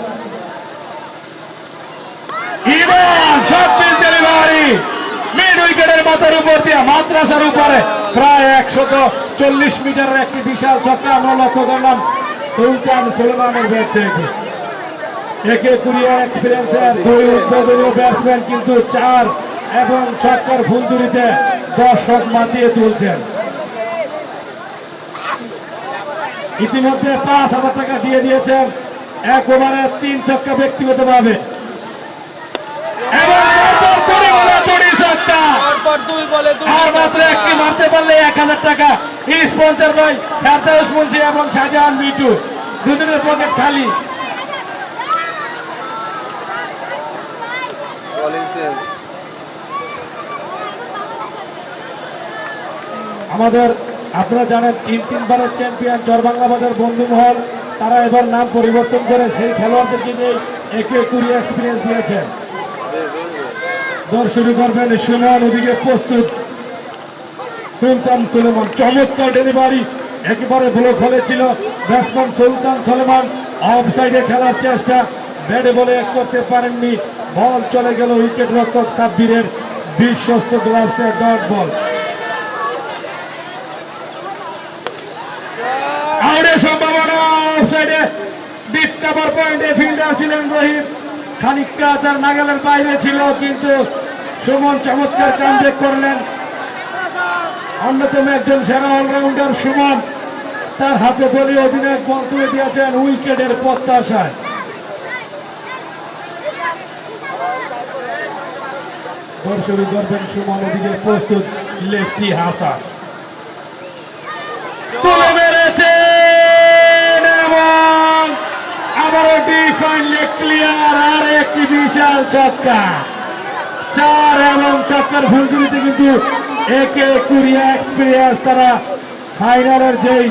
মিড উইকেটের মাথার উপর দিয়ে মাদ্রাসার উপরে প্রায় 140 মিটারের একটি বিশাল ছক্কা আমরা লক্ষ্য করলাম সুলতান সুলেমানের ব্যাট থেকে। একে কুরিয়ার এক্সপিরিয়েন্সের দুই উদ্বোধনীয় ব্যাটসম্যান কিন্তু 4 এবং ছক্কার ফুলঝুরিতে দর্শক মাতিয়ে তুলছেন। ইতিমধ্যে 5,000 টাকা দিয়ে দিয়েছেন, 1 ওভারে 3 ছক্কা ব্যক্তিগতভাবে এবং পরপর 2 বলে 2 আর মাত্র একটি মারতে পারলে 1000 টাকা। স্পন্সর ভাই ফেরদৌস মুন্সি এবং শাহজাহান মিটু, দুজনের পকেট খালি। বলিং চেঞ্জ আমাদের আপনারা জানেন 3 বারের চ্যাম্পিয়ন চরবাংলা বাজার বন্ধু মহল, তারা এবার নাম পরিবর্তন করে সেই খেলোয়াড়দেরকে নিয়ে একে কুড়ি এক্সপিরিয়েন্স দিয়েছেন। দৌড় শুরু করবেন সুমন, ওদিকে প্রস্তুত সুলতান সুলেমান। চমৎকার ডেলিভারি, একেবারে ব্লক হলে ছিল ব্যাটসম্যান সুলতান সুলেমান। অফ সাইডে খেলার চেষ্টা, ব্যাটে বলে এক করতে পারেননি, বল চলে গেল উইকেট রক্ষক সাব্বিরের বিশ্বস্ত গ্লাভসের ডট বল। আউটের সম্ভাবনা, অফ সাইডে ডিপ কভার পয়েন্টে ফিল্ডার ছিলেন রহিম, খানিকটা তার নাগালের বাইরে ছিল, কিন্তু সুমন চমৎকার কামব্যাক করলেন। অন্যতম একজন সেরা অলরাউন্ডার সুমন, তার হাতে দলীয় অধিনায়ক বল তুলে দিয়েছেন উইকেটের প্রত্যাশায়। দৌড় শুরু করবেন সুমন, ওদিকে প্রস্তুত লেফটি হাসান, তুলে মেরেছেন এবং আবারও ডিফাইনলি ক্লিয়ার। আর একটি বিশাল ছক্কা, 4 এবং ছক্কার ফুলঝুরিতে কিন্তু একে কুড়িয়া এক্সপিরিয়েন্স তারা ফাইনালের যেই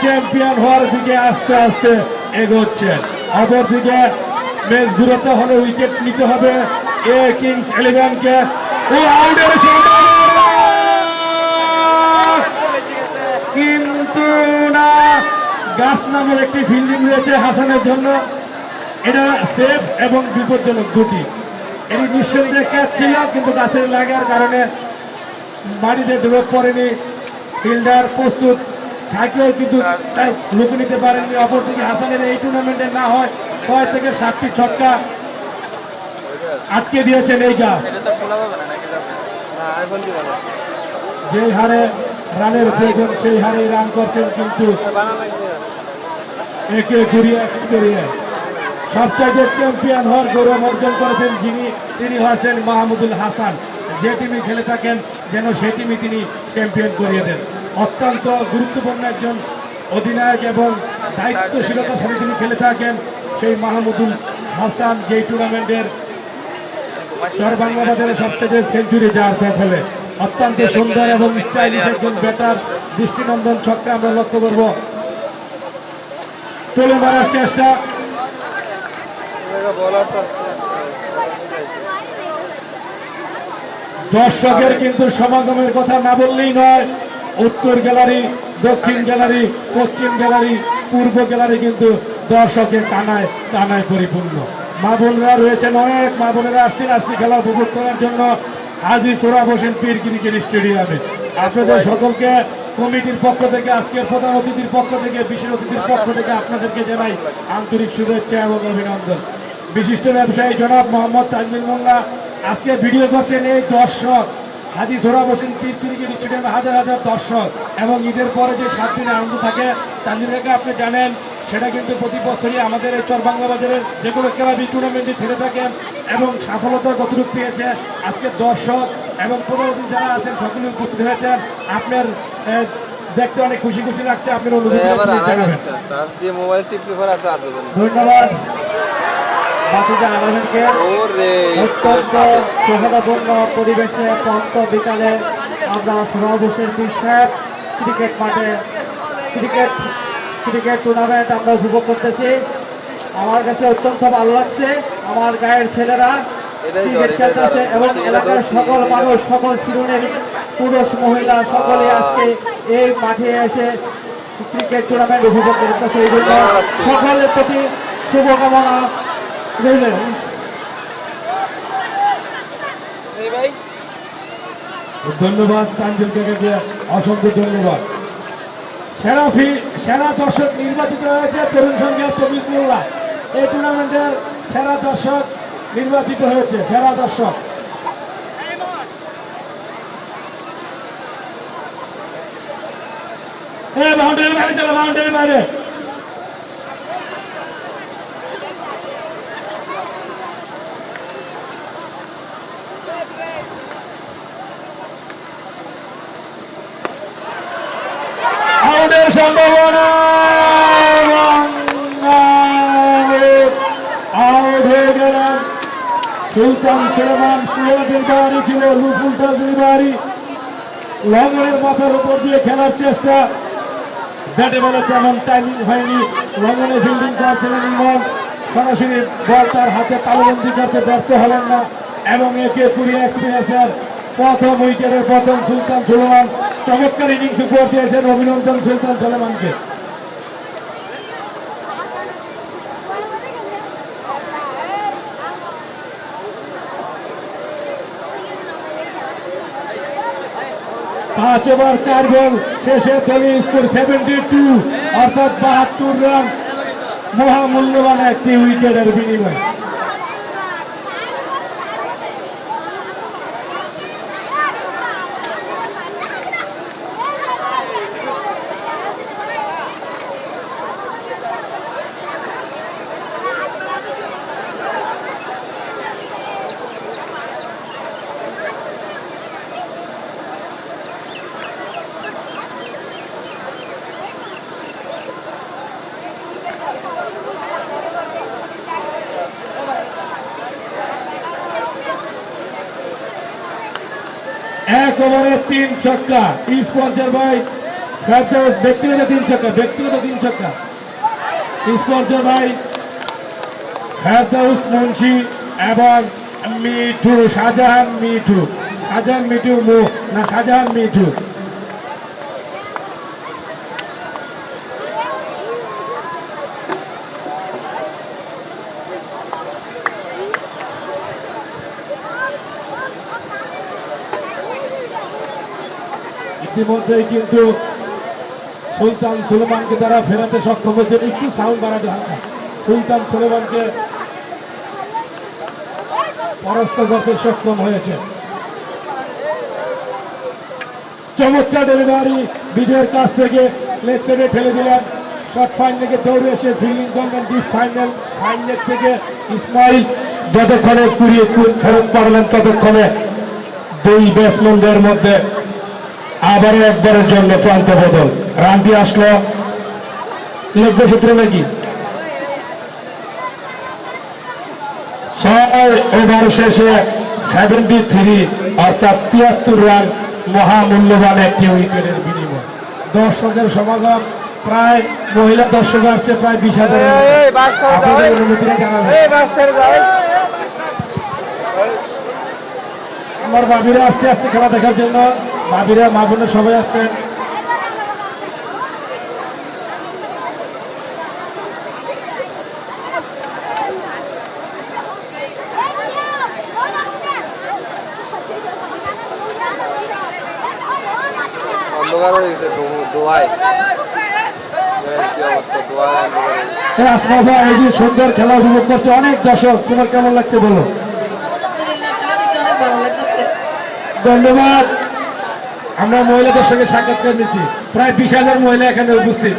চ্যাম্পিয়ন হওয়ার দিকে আস্তে আস্তে এগোচ্ছে। অপরদিকে ম্যাচ দূরত্ব হলে উইকেট নিতে হবে এ কিংস 11কে। ও আউটের সম্ভাবনা, কিন্তু না, গাছ নামের একটি ফিল্ডিং রয়েছে হাসানের জন্য। এটা সেফ এবং বিপজ্জনক দুটি। এটি নিঃসন্দেহে ক্যাচ ছিল, কিন্তু গাছের লাগার কারণে মাটিতে ড্রপ পড়েনি। ফিল্ডার প্রস্তুত থাকেও কিন্তু তার লুকে নিতে পারেননি। অপরদিকে হাসানের এই টুর্নামেন্টে না হয় 6 থেকে 7টি ছক্কা আটকে দিয়েছেন এই গাছ। যে হারে রানের প্রয়োজন সেই হারে রান করছেন, কিন্তু একে ঘুরিয়ে এক্সপেরিয়েন্স সবচাইতে চ্যাম্পিয়ন হওয়ার গৌরব অর্জন করেছেন তিনি হচ্ছেন মাহমুদুল হাসান। যে টিমই খেলে থাকেন যেন সেই টিমই তিনি চ্যাম্পিয়ন করিয়ে দেন। অত্যন্ত গুরুত্বপূর্ণ একজন অধিনায়ক এবং দায়িত্বশীলতার সাথে তিনি খেলে থাকেন সেই মাহমুদুল হাসান, যেই টুর্নামেন্টের চরবাংলাবাজারের সবথেকে সেঞ্চুরি যার দখলে। অত্যন্ত সুন্দর এবং স্টাইলিশ একজন ব্যাটার, দৃষ্টিনন্দন ছক্কা আমরা লক্ষ্য করব। তুলে মারার চেষ্টা, দর্শকের কিন্তু সমাগমের কথা না বললেই নয়। উত্তর গ্যালারি, দক্ষিণ গ্যালারি, পশ্চিম গ্যালারি, পূর্ব গ্যালারি কিন্তু দর্শকের টানায় টানায় পরিপূর্ণ। মা বোনেরা রয়েছেন অনেক, মা বোনেরা আসছেন আজকে খেলা উপভোগ করার জন্য হাজী সোহরাব হোসেন পীর ক্রিকেট স্টেডিয়ামে। আপনাদের সকলকে কমিটির পক্ষ থেকে, আজকের প্রধান অতিথির পক্ষ থেকে, বিশেষ অতিথির পক্ষ থেকে আপনাদেরকে জানাই আন্তরিক শুভেচ্ছা এবং অভিনন্দন। বিশিষ্ট ব্যবসায়ী জনাব মোহাম্মদ তাজমিল মোল্লা আজকে ভিডিও করছেন এই দর্শক, হাজী সোহরাব হোসেন পীর ক্রিকেট স্টেডিয়ামে হাজার হাজার দর্শক, এবং ঈদের পরে যে 7 দিনের আনন্দ থাকে চাঁদিনাকে আপনি জানেন, সেটা কিন্তু প্রতি বছরই আমাদের এই চরবাংলা বাজারের যে কোনো ক্লাবই টুর্নামেন্টে ছেড়ে থাকেন এবং সফলতা কতটুকু পেয়েছে। আজকে দর্শক এবং পরবর্তী যারা আছেন সকলে উপস্থিত হয়েছেন, আপনার দেখতে অনেক খুশি খুশি লাগছে, আপনার অনুভূতি স্যার দিয়ে মোবাইল টিপলে পরে আর তো আর দেবেন না। ধন্যবাদ বাকিটা আমাদেরকে ওরে অত্যন্ত সৌহার্দ্যপূর্ণ পরিবেশে প্রান্ত বিকালে আমরা সোহরাব হোসেন পীর সাহেব ক্রিকেট মাঠে ক্রিকেট টুর্নামেন্ট আমরা উপভোগ করতেছি। আমার কাছে অত্যন্ত ভালো লাগছে। আমার গায়ের ছেলেরা ক্রিকেট খেলতেছে এবং এলাকার সকল মানুষ, সকল শ্রেণীর পুরুষ মহিলা সকলে আজকে এই মাঠে এসে ক্রিকেট টুর্নামেন্ট উপভোগ করতেছে। এই জন্য সকলের প্রতি শুভকামনা রইল। ধন্যবাদ তানজিল কাকাকে, অসংখ্য ধন্যবাদ। সেরা দর্শক নির্বাচিত হয়েছে তরুণ সংখ্যা তবিজ মোল্লা। এই টুর্নামেন্টের সেরা দর্শক নির্বাচিত হয়েছে, সেরা দর্শক। বাউন্ডারির বাইরে চলো, বাউন্ডারির বাইরে। আউটের সম্ভাবনা, আউট হয়ে গেলেন সুলতান সুলেমান। সুলেদের বাড়ি ছিল লুফুলটা বাড়ি, লঙ্গনের মাথার উপর দিয়ে খেলার চেষ্টা, ব্যাটে বলে তেমন টাইমিং হয়নি। লঙ্গনে ফিল্ডিং করছিলেন ইমন, সরাসরি বল তার হাতে তালবন্দি করতে ব্যর্থ হলেন না, এবং একে 20 এক্সপিরিয়েন্সের প্রথম উইকেটের প্রথম সুলতান সুলেমান চমৎকার ইনিংস উপহার দিয়েছেন। অভিনন্দন সুলতান সুলেমানকে। পাঁচ ওভার 4 বল শেষে দলীয় স্কোর 72, অর্থাৎ 72 রান, মহামূল্যবান একটি উইকেটের বিনিময়। এক ওভারে 3 ছক্কা, স্পন্সর ভাই ব্যক্তিগত 3 ছক্কা, ব্যক্তিগত 3 ছক্কা, স্পন্সর ভাই ফেরদৌস মুন্সি এবং মিঠু, শাহজাহান মিঠু, শাহজাহান মিঠু না শাহজাহান মিঠু। ইতিমধ্যেই কিন্তু সুলতান সুলেমানকে তারা ফেরাতে সক্ষম হয়েছে। একটু সাউন্ড বাড়াতে হালকা। সুলতান সুলেমানকে পরাস্ত করতে সক্ষম হয়েছে। চমৎকার ডেলিভারি বিজয়ের কাছ থেকে লেগ সাইডে ঠেলে দিলেন। শর্ট ফাইনালে দৌড়ে এসে ফিল্ডিং করলেন ডিপ ফাইনাল থেকে ইসমাইল যতক্ষণে কুড়িয়ে ফেরত পারলেন ততক্ষণে দুই ব্যাটসম্যানদের মধ্যে আবারও একবারের জন্য প্রান্ত বদল। রানটি আসলো লক্ষ্য সূত্রে নাকি 6 ওভার শেষে 73, অর্থাৎ 73 রান, মহামূল্যবান একটি উইকেটের বিনিময়। দর্শকের সমাগম প্রায়, মহিলা দর্শক আসছে প্রায় 20,000। আপনাদের অনুমতিটা জানাবেন। আমার বাবিরা আসছে খেলা দেখার জন্য, বাবিরা মা বোনের সবাই আসছেন। অন্ধকার হয়ে গেছে দোয়ায়, কি অবস্থা দোয়ায় অন্ধকার। আসমা ভাই এই যে সুন্দর খেলা উপভোগ করছে, অনেক দর্শক, তোমার কেমন লাগছে বলো? ধন্যবাদ। আমরা মহিলাদের সঙ্গে সাক্ষাৎকার নিচ্ছি, প্রায় 20,000 মহিলা এখানে উপস্থিত।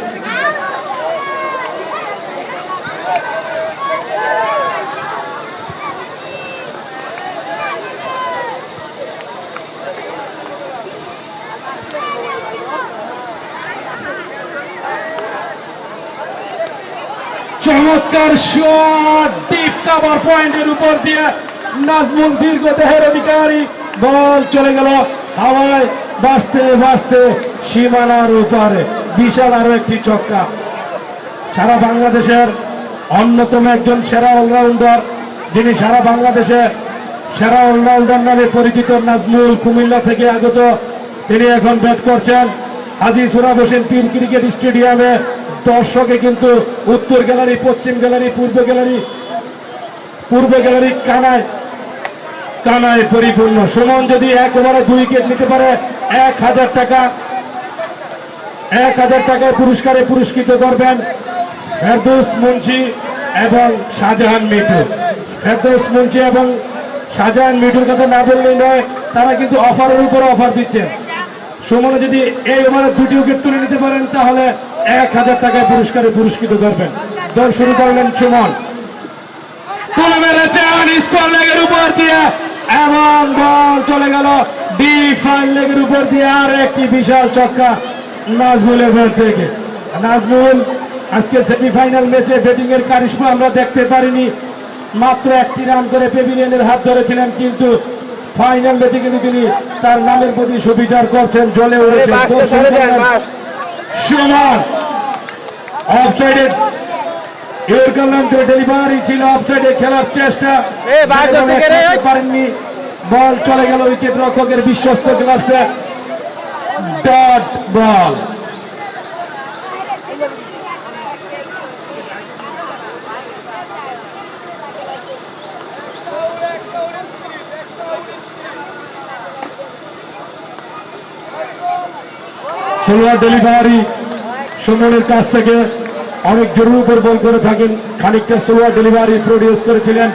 চমৎকার শট, ডিপ কভার পয়েন্টের উপর দিয়ে নাজমুল দীর্ঘ দেহের অধিকারী, বল চলে গেল হাওয়ায় ভাসতে ভাসতে সীমানার উপরে। বিশাল আরো একটি ছক্কা। সারা বাংলাদেশের অন্যতম একজন সেরা অলরাউন্ডার, যিনি সারা বাংলাদেশে সেরা অলরাউন্ডার নামে পরিচিত নাজমুল, কুমিল্লা থেকে আগত। তিনি এখন ব্যাট করছেন হাজী সোহরাব হোসেন পীর ক্রিকেট স্টেডিয়ামে। দর্শকে কিন্তু উত্তর গ্যালারি, পশ্চিম গ্যালারি, পূর্ব গ্যালারি কানায় কানায় পরিপূর্ণ। সুমন যদি 1 ওভারে 2 উইকেট নিতে পারে 1,000 টাকা, 1,000 টাকায় পুরস্কারে পুরস্কৃত করবেন ফেরদৌস মুন্সি এবং শাহজাহান মিঠু। ফেরদৌস মুন্সি এবং শাহজাহান মিঠুর কথা না বললেই নয়, তারা কিন্তু অফারের উপরে অফার দিচ্ছেন। সুমনে যদি এই ওভারে 2টি উইকেট তুলে নিতে পারেন তাহলে 1,000 টাকায় পুরস্কারে পুরস্কৃত করবেন। দল শুরু করলেন সুমন, তুলে মেরেছেন স্কোয়ার লেগের উপর দিয়ে এবং বল চলে গেল ডিপ ফাইন লেগের উপর দিয়ে। আর একটি বিশাল ছক্কা নাজমুলের ব্যাট থেকে। নাজমুল আজকে সেমিফাইনাল ম্যাচে ব্যাটিং এর কারিশমা আমরা দেখতে পারিনি, মাত্র 1টি রান করে পেভিলিয়নের হাত ধরেছিলেন, কিন্তু ফাইনাল ম্যাচে কিন্তু তিনি তার নামের প্রতি সুবিচার করছেন, জ্বলে উঠেছেন। সুমন অফসাইডে ডেলিভারি ছিল, অফসাইডে খেলার চেষ্টা পারেননি, বল চলে গেল উইকেট রক্ষকের বিশ্বস্ত গ্লাভসে। Dot ball. সোলোয়ার ডেলিভারি সুমনের কাছ থেকে অনেক জোরের উপর বল করে থাকেন, খানিকটা সোলোয়ার ডেলিভারি প্রডিউস করেছিলেন।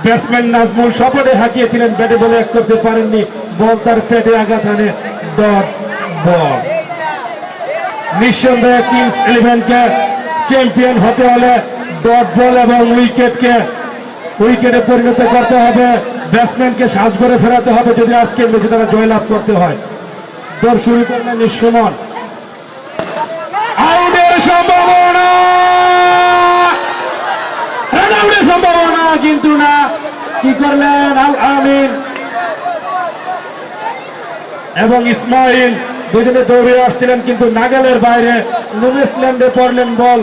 ব্যাটসম্যান নাজমুল সপটে হাঁকিয়েছিলেন, ব্যাটে বলে এক করতে পারেননি, বল তার পেটে আঘাত হানে। Dot ball. নিঃসন্দেহে কিংস 11কে চ্যাম্পিয়ন হতে হলে ডট বল এবং উইকেটে পরিণত করতে হবে, ব্যাটসম্যানকে সাজ করে ফেরাতে হবে যদি আজকের ম্যাচে তারা জয়লাভ করতে হয়। দল শুরু করলেন সুমন, আউটের সম্ভাবনা, রান আউটের সম্ভাবনা, কিন্তু না, কি করলেন আল আমিন এবং ইসমাইল দুজনে দৌড়ে আসছিলেন, কিন্তু নাগালের বাইরে নুমেসল্যান্ডে পড়লেন বল।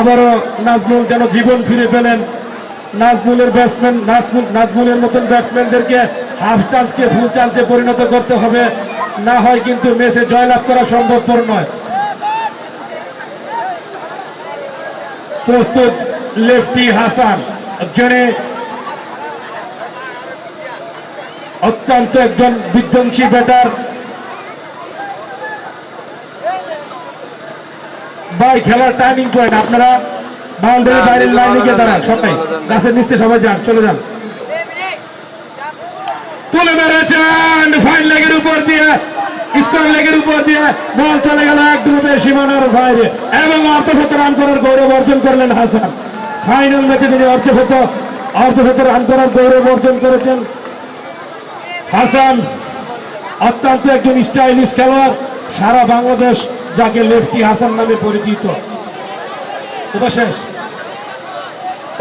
আবারও নাজমুল যেন জীবন ফিরে পেলেন। নাজমুলের মতন ব্যাটসম্যানদেরকে হাফ চান্সকে ফুল চান্সে পরিণত করতে হবে, না হয় কিন্তু ম্যাচে জয়লাভ করা সম্ভবপর নয়। প্রস্তুত লেফটি হাসান, যিনি অত্যন্ত একজন বিধ্বংসী ব্যাটার। ভাই খেলার টার্নিং পয়েন্ট, আপনারা বাউন্ডারি বাইরের লাইনে গিয়ে দাঁড়ান, সবাই গাছের নিচে সবাই যান, চলে যান। তুলে মেরেছেন ফাইন লেগের উপর দিয়ে, স্কোয়ার লেগের উপর দিয়ে, বল চলে গেল একদম সীমানার বাইরে এবং অর্ধশত রান করার গৌরব অর্জন করলেন হাসান। ফাইনাল ম্যাচে তিনি অর্ধশত রান করার গৌরব অর্জন করেছেন হাসান। অত্যন্ত একজন স্টাইলিশ খেলোয়াড়, সারা বাংলাদেশ যাকে লেফটি হাসান নামে পরিচিত। শেষ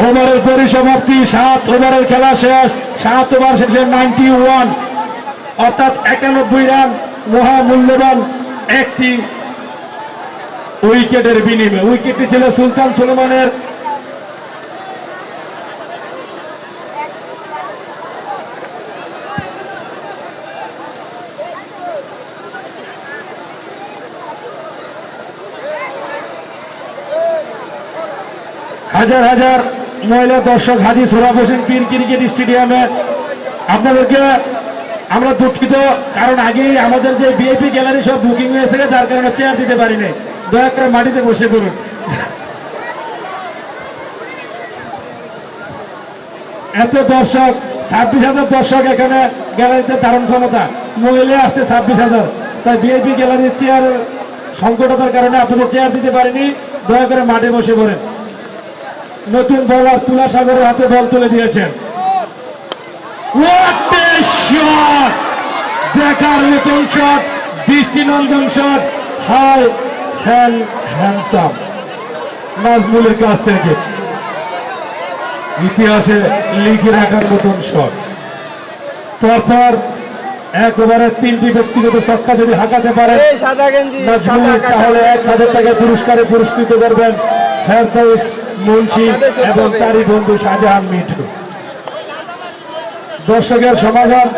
ওভারের পরিসমাপ্তি, 7 ওভারের খেলা শেষ। 7 ওভার শেষে 91, অর্থাৎ 91 রান মহামূল্যবান একটি উইকেটের বিনিময়ে। উইকেটটি ছিল সুলতান সুলেমানের। হাজার হাজার মহিলা দর্শক হাজী সোহরাব হোসেন পীর ক্রিকেট স্টেডিয়ামে। আপনাদেরকে আমরা দুঃখিত, কারণ আগেই আমাদের যে ভিআইপি গ্যালারি সব বুকিং হয়েছে, যার কারণে চেয়ার দিতে পারিনি। দয়া করে মাটিতে বসে পড়ুন। এত দর্শক, 26,000 দর্শক এখানে গ্যালারিতে ধারণ ক্ষমতা, মহিলা আসছে 26,000। তাই ভিআইপি গ্যালারির চেয়ার সংকটতার কারণে আপনাদের চেয়ার দিতে পারেনি, দয়া করে মাঠে বসে পড়েন। নতুন বোলার তুলা সাগরের হাতে বল তুলে দিয়েছেন। What a shot! দেখার নতুন শট, দৃষ্টিনন্দন শট, হাই হ্যান্ডসাম নাজমুলের কাছ থেকে ইতিহাসে লিখে রাখার মতন শট। পরপর এক ওভারে 3টি ব্যক্তিগত ছক্কা যদি হাঁকাতে পারেন সাদা গেঞ্জি নাজমুল, তাহলে 1,000 টাকা পুরস্কারে পুরস্কৃত করবেন ফেরদৌস মুন্সি এবং তারই বন্ধু শাহজাহান মিঠু। দর্শকের সমাগম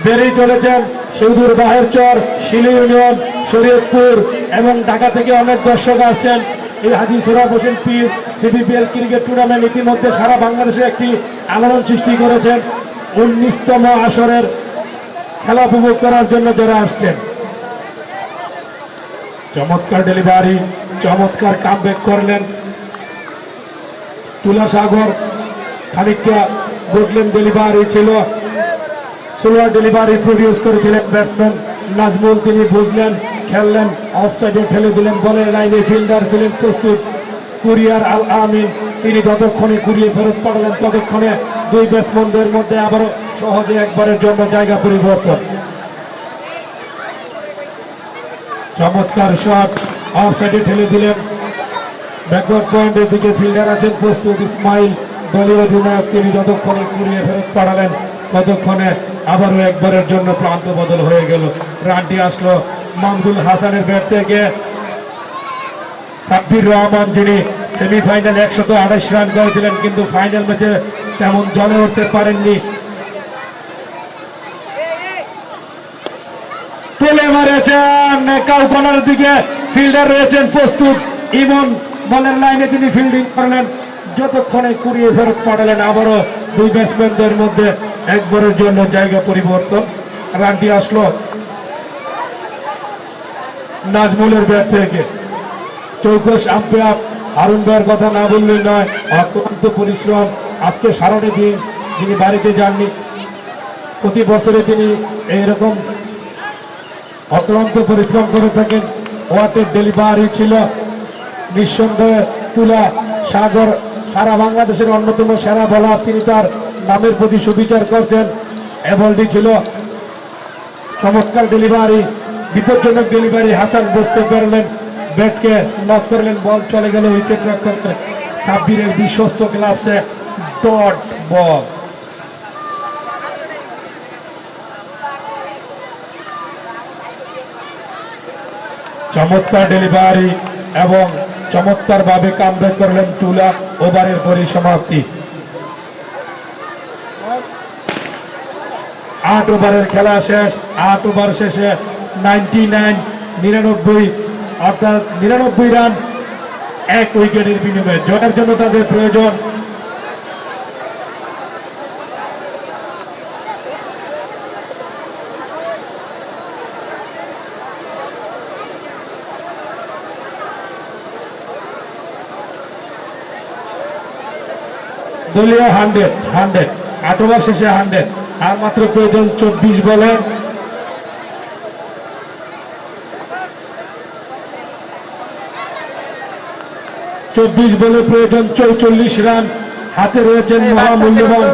বেড়েই চলেছেন। সুদূর বাহেরচর, শিলি ইউনিয়ন, শরীয়তপুর এবং ঢাকা থেকে অনেক দর্শক আসছেন। এই হাজী সোহরাব হোসেন পীর সিবিপিএল ক্রিকেট টুর্নামেন্ট ইতিমধ্যে সারা বাংলাদেশে একটি আলোড়ন সৃষ্টি করেছেন। 19তম আসরের খেলা উপভোগ করার জন্য যারা আসছেন। চমৎকার ডেলিভারি, চমৎকার কামব্যাক করলেন তুলা সাগর। খানিকটা গুডলেন ডেলিভারি ছিল, স্লোয়ার ডেলিভারি প্রডিউস করেছিলেন ব্যাটসম্যান নাজমুল। তিনি বুঝলেন, খেললেন, অফসাইডে ঠেলে দিলেন। বলের লাইনে ফিল্ডার ছিলেন প্রস্তুত কুরিয়ার আল আমিন। তিনি যতক্ষণে কুড়িয়ে ফেরত পাঠালেন ততক্ষণে দুই ব্যাটসম্যানদের মধ্যে আবারও সহজে একবারের জন্য জায়গা পরিবর্তন। চমৎকার শট, অফসাইডে ঠেলে দিলেন। ব্যাকওয়ার্ড পয়েন্টের দিকে ফিল্ডার আছেন প্রস্তুত ইসমাইল, দলীয় অধিনায়ক। তিনি যতক্ষণে কুড়িয়ে ফেরত পাঠালেন ততক্ষণে আবারও একবারের জন্য প্রান্ত বদল হয়ে গেল। রানটি আসলো মামদুল হাসানের ব্যাট থেকে। সাব্বির রহমান, যিনি সেমিফাইনাল 128 রান করেছিলেন, কিন্তু ফাইনাল ম্যাচে তেমন জ্বলে উঠতে পারেননি। তুলে মারেছেন কাউ কর্নারের দিকে, ফিল্ডার রয়েছেন প্রস্তুত ইমন। বলের লাইনে তিনি ফিল্ডিং করলেন, যতক্ষণে কুড়িয়ে ফেরত পাঠালেন। আবারও দুই ব্যাটসম্যানদের মধ্যে একবারের জন্য জায়গা পরিবর্তন। রানটি আসলো নাজমুলের ব্যাট থেকে। চৌকস আম্পায়ার হারুন ভাইয়ের কথা না বললেই নয়, অক্লান্ত পরিশ্রম। আজকে সারাটা দিন তিনি বাড়িতে যাননি। প্রতি বছরে তিনি এইরকম অক্লান্ত পরিশ্রম করে থাকেন। ওয়াটের ডেলিভারি ছিল নিঃসন্দেহে তুলা সাগর সারা বাংলাদেশের অন্যতম সেরা বোলার। তিনি তার নামের প্রতি সুবিচার করছেন। এ বলটি ছিল চমৎকার ডেলিভারি, বিপজ্জনক ডেলিভারি। হাসান বুঝতে পারলেন, ব্যাটকে নক করলেন, বল চলে গেল উইকেট রক্ষক সাব্বিরের বিশ্বস্ত গ্লাভসে। Dot ball. চমৎকার ডেলিভারি এবং চমৎকার ভাবে কামব্যাক করলেন তুলা। ওভারের পরিসমাপ্তি। 8 ওভারের খেলা শেষ। 8 ওভার শেষে 99 অর্থাৎ 99 রান 1 উইকেটের বিনিময়ে। জয়ের জন্য তাদের প্রয়োজন দলীয় 100। 8 ওভার শেষে 100, আর মাত্র প্রয়োজন 24 বলে। প্রয়োজন 44 রান। হাতে রয়েছেন মহামূল্যবান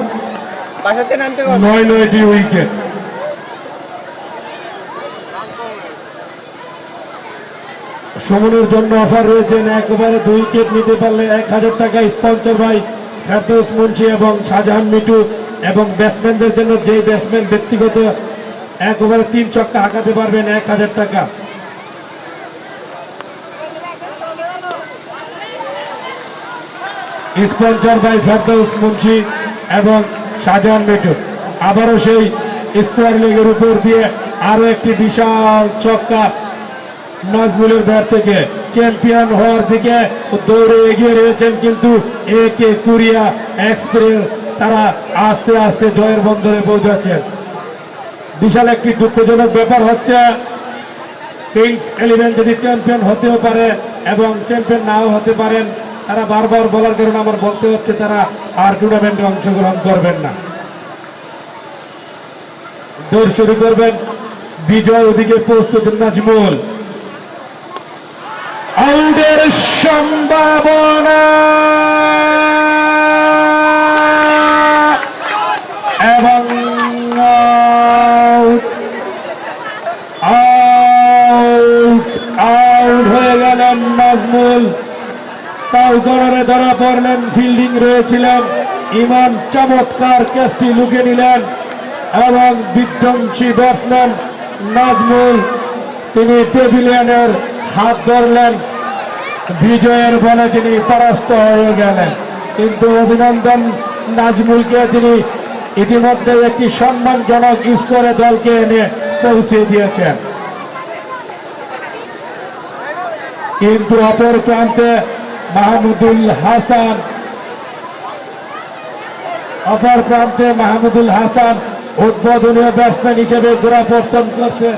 9টি উইকেট। সুমনের জন্য অফার রয়েছেন, 1 ওভারে 2 উইকেট নিতে পারলে 1000 টাকা স্পন্সর বাই ফেরদৌস মুন্সি এবং শাহজাহান মিঠু। এবং ব্যাটসম্যানদের জন্য যে ব্যাটসম্যান ব্যক্তিগত 1 ওভারে 3 ছক্কা হাঁকাতে পারবেন 1000 টাকা। স্পন্সর বাই ফেরদৌস মুন্সি এবং শাহজাহান মিঠু। আবারও সেই স্কোয়ার লেগের উপর দিয়ে আরো একটি বিশাল ছক্কা নাজমুলের ব্যাট থেকে। চ্যাম্পিয়ন হওয়ার দিকে দৌড়ে এগিয়ে রয়েছেন, কিন্তু একে কুরিয়া এক্সপ্রেস তারা আস্তে আস্তে জয়ের বন্দরে পৌঁছাচ্ছেন। বিশাল একটি দুঃখজনক ব্যাপার হচ্ছে, কিংস 11 যদি চ্যাম্পিয়ন হতেও পারে এবং চ্যাম্পিয়ন নাও হতে পারেন, তারা বারবার বলার কারণে আমার বলতে হচ্ছে তারা আর টুর্নামেন্টে অংশগ্রহণ করবেন না। দৌড় শুরু করবেন বিজয়, ওদিকে প্রস্তুত নাজমুল। আউটের সম্ভাবনা এবং আউট হয়ে গেলেন নাজমুল। তাও গড়ে ধরা পড়লেন, ফিল্ডিং রয়েছিলেন ইমান, চমৎকার ক্যাচটি লুকে নিলেন এবং বিধ্বংসী ব্যাটসম্যান নাজমুল তিনি পেভিলিয়নের হাত ধরলেন, বিজয়ের বলে তিনি পরাস্ত হয়ে গেলেন। কিন্তু অভিনন্দন নাজমুলকে, তিনি ইতিমধ্যে একটি সম্মানজনক স্কোরে দলকে এনে পৌঁছে দিয়েছেন। কিন্তু অপর প্রান্তে মাহমুদুল হাসান উদ্বোধনীয় ব্যাটসম্যান হিসেবে গোড়াপত্তন করতে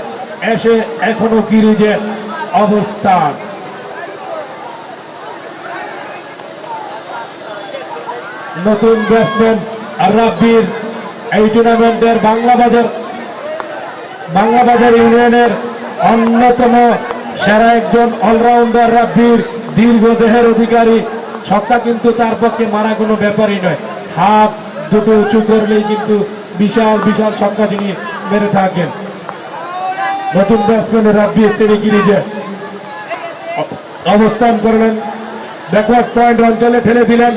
এসে এখনো ক্রিজে অবস্থান। নতুন ব্যাটসম্যান রাব্বির এই টুর্নামেন্টের বাংলাবাজার ইউনিয়নের অন্যতম সেরা একজন অলরাউন্ডার রাব্বির, দীর্ঘ দেহের অধিকারী, ছক্কা কিন্তু তার পক্ষে মারা কোনো ব্যাপারই নয়। হাত দুটো উঁচু করলেই কিন্তু বিশাল বিশাল ছক্কা তিনি মেরে থাকেন। নতুন ব্যাটসম্যান রাব্বির তিনি ক্রিজে অবস্থান করলেন, ব্যাকওয়ার্ড পয়েন্ট অঞ্চলে ঠেলে দিলেন,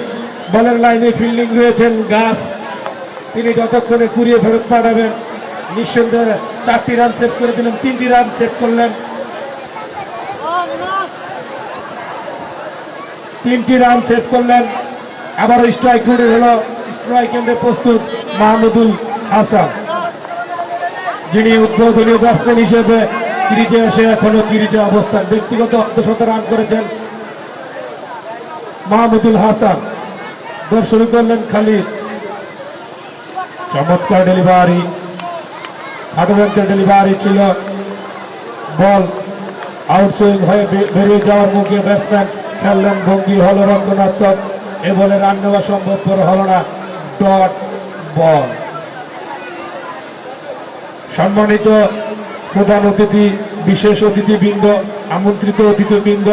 বলের লাইনে ফিল্ডিং রয়েছেন গাছ, তিনি যতক্ষণে কুড়িয়ে ফেরত পাঠাবেন। নিঃসন্দেহে 4টি রান সেভ করে দিলেন, 3টি রান সেভ করলেন, 3টি রান সেভ করলেন। আবারও স্ট্রাইক রুটে হলো, স্ট্রাইক এন্ডে প্রস্তুত মাহমুদুল হাসান, যিনি উদ্বোধনীয় ব্যাটসম্যান হিসেবে ক্রিজে এসে এখনো ক্রিজে অবস্থান। ব্যক্তিগত 100 রান করেছেন মাহমুদুল হাসান। দৌড় শুরু করলেন খালিদ, চমৎকার ডেলিভারি, হাটব্যান্সের ডেলিভারি ছিল, বল আউটসুইং হয়ে বেরিয়ে যাওয়ার মুখে ব্যাটসম্যান খেললেন, ভঙ্গি হলো রঙ্গনাত্মক, এ বলে রান নেওয়া সম্ভবপর হলো না, ডট বল। সম্মানিত প্রধান অতিথি, বিশেষ অতিথিবৃন্দ, আমন্ত্রিত অতিথিবৃন্দ,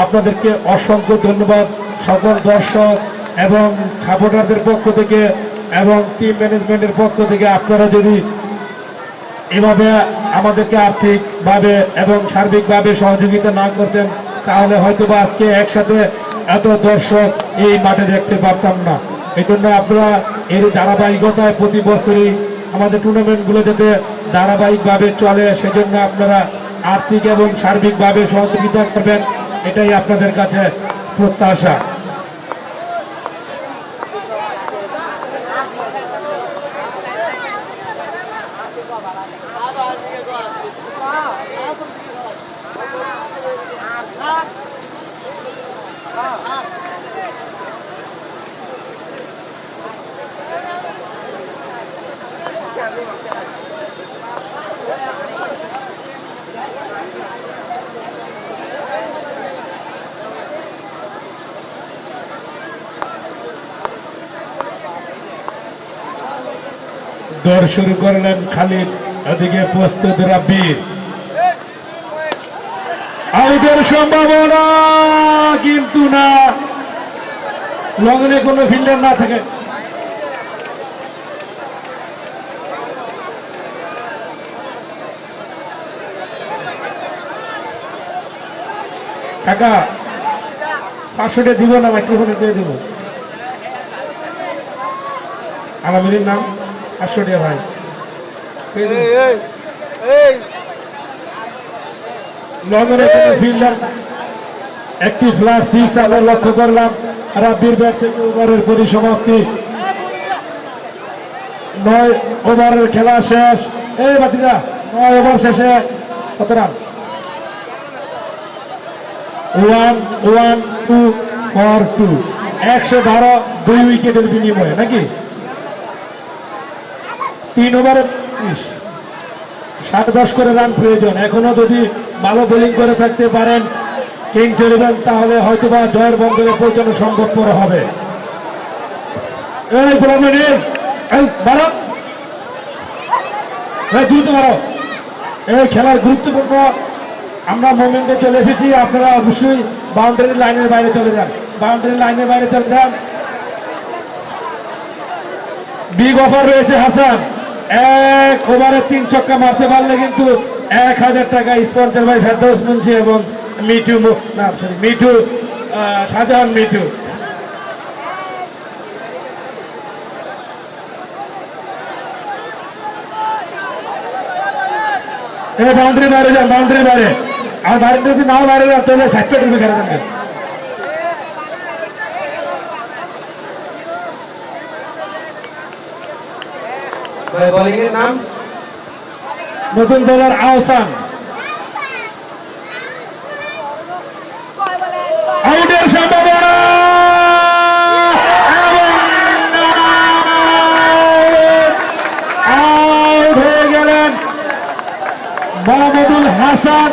আপনাদেরকে অসংখ্য ধন্যবাদ। সকল দর্শক এবং সাপোর্টারদের পক্ষ থেকে এবং টিম ম্যানেজমেন্টের পক্ষ থেকে আপনারা যদি এভাবে আমাদেরকে আর্থিকভাবে এবং সার্বিকভাবে সহযোগিতা না করতেন, তাহলে হয়তোবা আজকে একসাথে এত দর্শক এই মাঠে দেখতে পারতাম না। এই জন্য আপনারা এর ধারাবাহিকতায় প্রতি বছরই আমাদের টুর্নামেন্টগুলো যাতে ধারাবাহিকভাবে চলে, সেজন্য আপনারা আর্থিক এবং সার্বিকভাবে সহযোগিতা করবেন, এটাই আপনাদের কাছে প্রত্যাশা। দৌড় শুরু করলেন খালিদ, এদিকে প্রস্তুত রাব্বির। আউটের সম্ভাবনা কিন্তু না, লগ্নে কোনো ফিল্ডার না থাকে। কাকা 500 দিব না, মাইক্রোফোনে দিয়ে দেবো। আলামিনের নাম 500 ভাই। লঙ্গনের ফিল্ডার, একটি ফ্ল্যাট 6 আমরা লক্ষ্য করলাম। রাব্বির ব্যাট থেকে ওভারের পরিসমাপ্তি, 9 ওভারের খেলা শেষ। এই বাতিদা 9 ওভার শেষে কত রান? 1-1-2 112, 2 উইকেটের বিনিময়ে নাকি 3 ওভারে 7-10 করে রান প্রয়োজন। এখনো যদি ভালো বোলিং করে থাকতে পারেন, কিংস ইলেভেন, তাহলে হয়তোবা জয়ের বন্ধনে পৌঁছানো সম্ভবপর হবে। এই বলবেন এই বারো, দ্রুত বারো। এই খেলার গুরুত্বপূর্ণ আমরা মোমেন্টে চলে এসেছি। আপনারা অবশ্যই বাউন্ডারি লাইনের বাইরে চলে যান, বাউন্ডারি লাইনের বাইরে চলে যান। বিগ অফার রয়েছে হাসান, 1 ওভারে 3 ছক্কা মারতে পারলে কিন্তু 1000 টাকা স্পন্সর বাই ফেরদৌস মুন্সি এবং মিঠু শাহজাহান মিঠু। এই বাউন্ডারি বাইরে যান, বাউন্ডারি বাইরে। আর বাইরে যদি নাও বাইরে যান তাহলে সাইড পেট ঢুকে খেলে। বোলিং এর নাম নতুন বোলার আহসান। আউটের সম্ভাবনা আউট হয়ে গেলেন মাহমুদুল হাসান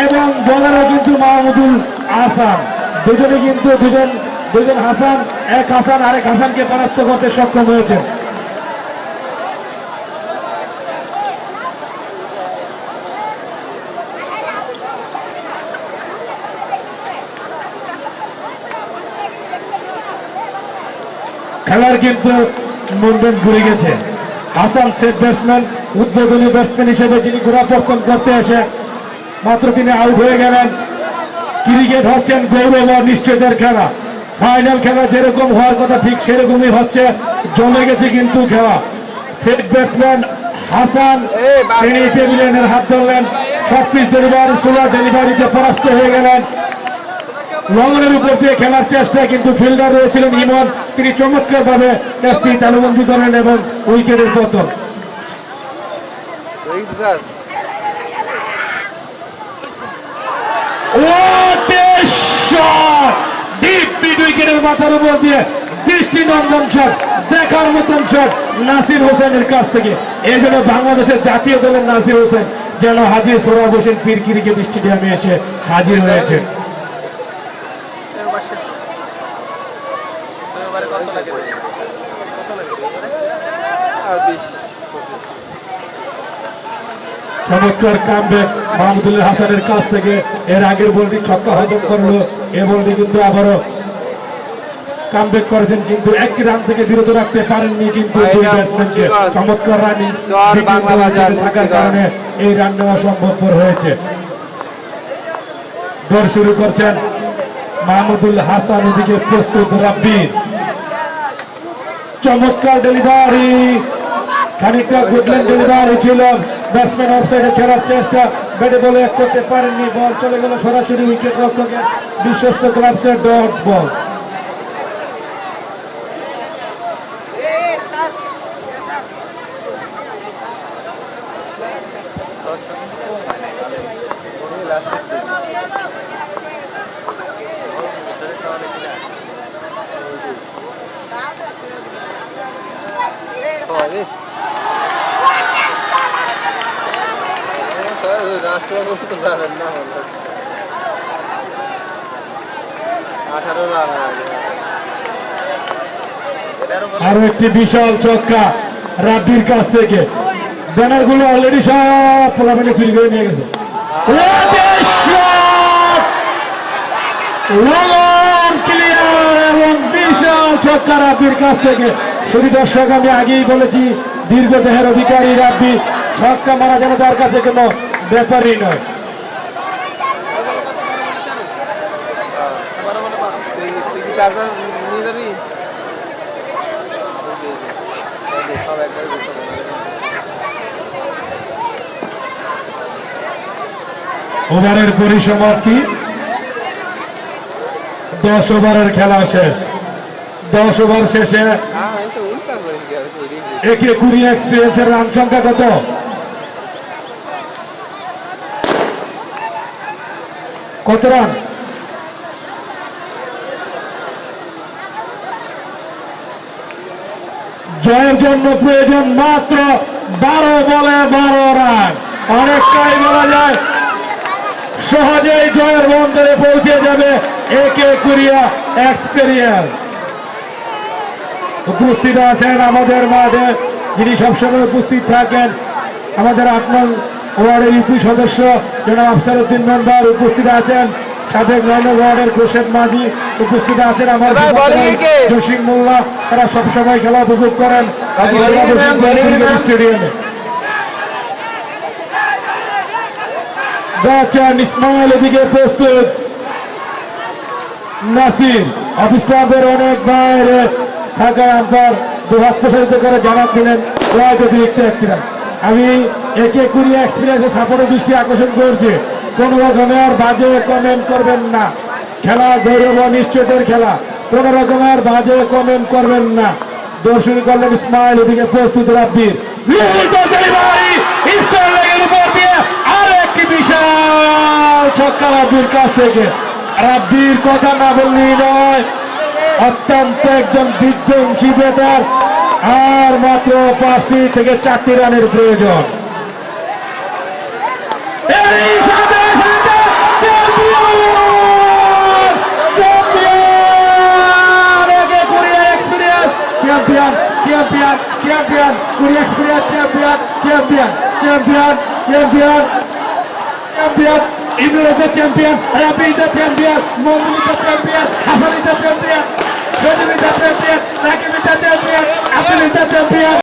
এবং বোলারও কিন্তু মাহমুদুল হাসান। দুজনে কিন্তু দুজন হাসান, এক হাসান আরেক হাসানকে পরাস্ত করতে সক্ষম হয়েছে। খেলার কিন্তু মুভমেন্ট ঘুরে গেছে। হাসান সেট ব্যাটসম্যান, উদ্বোধনী ব্যাটসম্যান হিসেবে যিনি গোড়াপত্তন করতে এসে মাত্র তিনি আউট হয়ে গেলেন। ক্রিকেট হচ্ছেন গৌরব ও নিশ্চয়তার খেলা। ফাইনাল খেলা যেরকম হওয়ার কথা ঠিক সেরকমই হচ্ছে, জমে গেছে কিন্তু খেলা। সেট ব্যাটসম্যান হাসান তিনি পেভিলিয়নের হাত ধরলেন, শর্ট পিচ ডেলিভারি, সোলার ডেলিভারিতে পরাস্ত হয়ে গেলেন। লঙ্গনের উপর দিয়ে খেলার চেষ্টায় কিন্তু ফিল্ডার রয়েছিলেন ইমন, তিনি চমৎকার ভাবে টেস্টটি তালুবন্দী করেন এবং উইকেটের পতন। মাথার উপর দিয়ে দৃষ্টিনন্দন শট, দেখার মতন শট নাসির হোসেনের কাছ থেকে। এই জন্য বাংলাদেশের জাতীয় দলের নাসির হোসেন যেন হাজির সোহরাব হোসেন পীর ক্রিকেট স্টেডিয়ামে এসে হাজির হয়েছে। চমৎকার কামব্যাক মাহমুদুল হাসানের কাছ থেকে। এর আগের বলটি ছক্কা হজম করলো, এ বলটি কিন্তু আবারও কামব্যাক করেছেন, কিন্তু একটি রান থেকে বিরত রাখতে পারেননি কিন্তু দুই ব্যাটসম্যানকে। চমৎকার রানিং থাকার কারণে এই রান নেওয়া সম্ভবপর হয়েছে। দৌড় শুরু করছেন মাহমুদুল হাসান, ওদিকে প্রস্তুত রাব্বির। চমৎকার ডেলিভারি, খানিকটা গুডল্যান্ড ডেলিভারি ছিল। ব্যাটসম্যান অফসাইডে খেলার চেষ্টা, ব্যাটে বলে এক করতে পারেননি, বল চলে গেল সরাসরি উইকেট রক্ষকের বিশ্বস্ত গ্লাভসের ডট বল। আরো একটি বিশাল ছক্কা রাব্বির কাছ থেকে। ব্যানার গুলো অলরেডি সব পোলামেলে চুরি করে নিয়ে গেছে। এবং বিশাল ছক্কা রাব্বির কাছ থেকে। শুধু দর্শক, আমি আগেই বলেছি দীর্ঘ দেহের অধিকারী রাব্বি, ছক্কা মারা যেন তার কাছে কোনো ব্যাপারই নয়। ওভারের পরিসমাপ্তি, 10 ওভারের খেলা শেষ। 10 ওভার শেষে একে 20 এক্সপিরিয়েন্সের রান সংখ্যা কত? কত রান? জয়ের জন্য প্রয়োজন মাত্র 12 বলে 12 রান। অনেকটাই বলা যায় সহজেই জয়ের বন্দরে পৌঁছে যাবে একে কুরিয়া এক্সপেরিয়েন্স। উপস্থিত আছেন আমাদের মাঝে যিনি সবসময় উপস্থিত থাকেন, আমাদের 8 নং ওয়ার্ডের ইউপি সদস্য জনাব আফসার উদ্দিন মেম্বার উপস্থিত আছেন, সাবেক 9 নং ওয়ার্ডের খোরশেদ মাঝি উপস্থিত আছেন, আমার জসিম মোল্লা, তারা সবসময় খেলা উপভোগ করেন স্টেডিয়ামে। যাচ্ছেন ইসমাইল, এদিকে প্রস্তুত নাসির। অফিস স্টাফের অনেক বাইরে থাকা আম্পায়ার দুহাত প্রসারিত করে জানাত দিলেন অতিরিক্ত একটিরা। আমি একে কুরিয়া এক্সপিরিয়েন্সের সাপোর্টের দৃষ্টি আকর্ষণ করছি, কোন রকমের বাজে কমেন্ট করবেন না। খেলা গৌরব নিশ্চয়তার খেলা, কোন রকমের বাজে কমেন্ট করবেন না। দর্শনী করলেন ইসমাইল, এদিকে প্রস্তুত রাব্বির। আর একটি বিশাল ছক্কা রাব্বির কাছ থেকে। রাব্বির কথা না বললেই নয়, অত্যন্ত একজন বিধ্বংসী ব্যাটার। আর মাত্র 5টি থেকে 4টি রানের প্রয়োজন। চ্যাম্পিয়ন চ্যাম্পিয়ন চ্যাম্পিয়ন কুরিয়া experience champion champion champion champion champion Imran the champion, Rabi the champion, Momin the champion, Hasan the champion, Sajib the champion, Rakib the champion, Abdul the champion.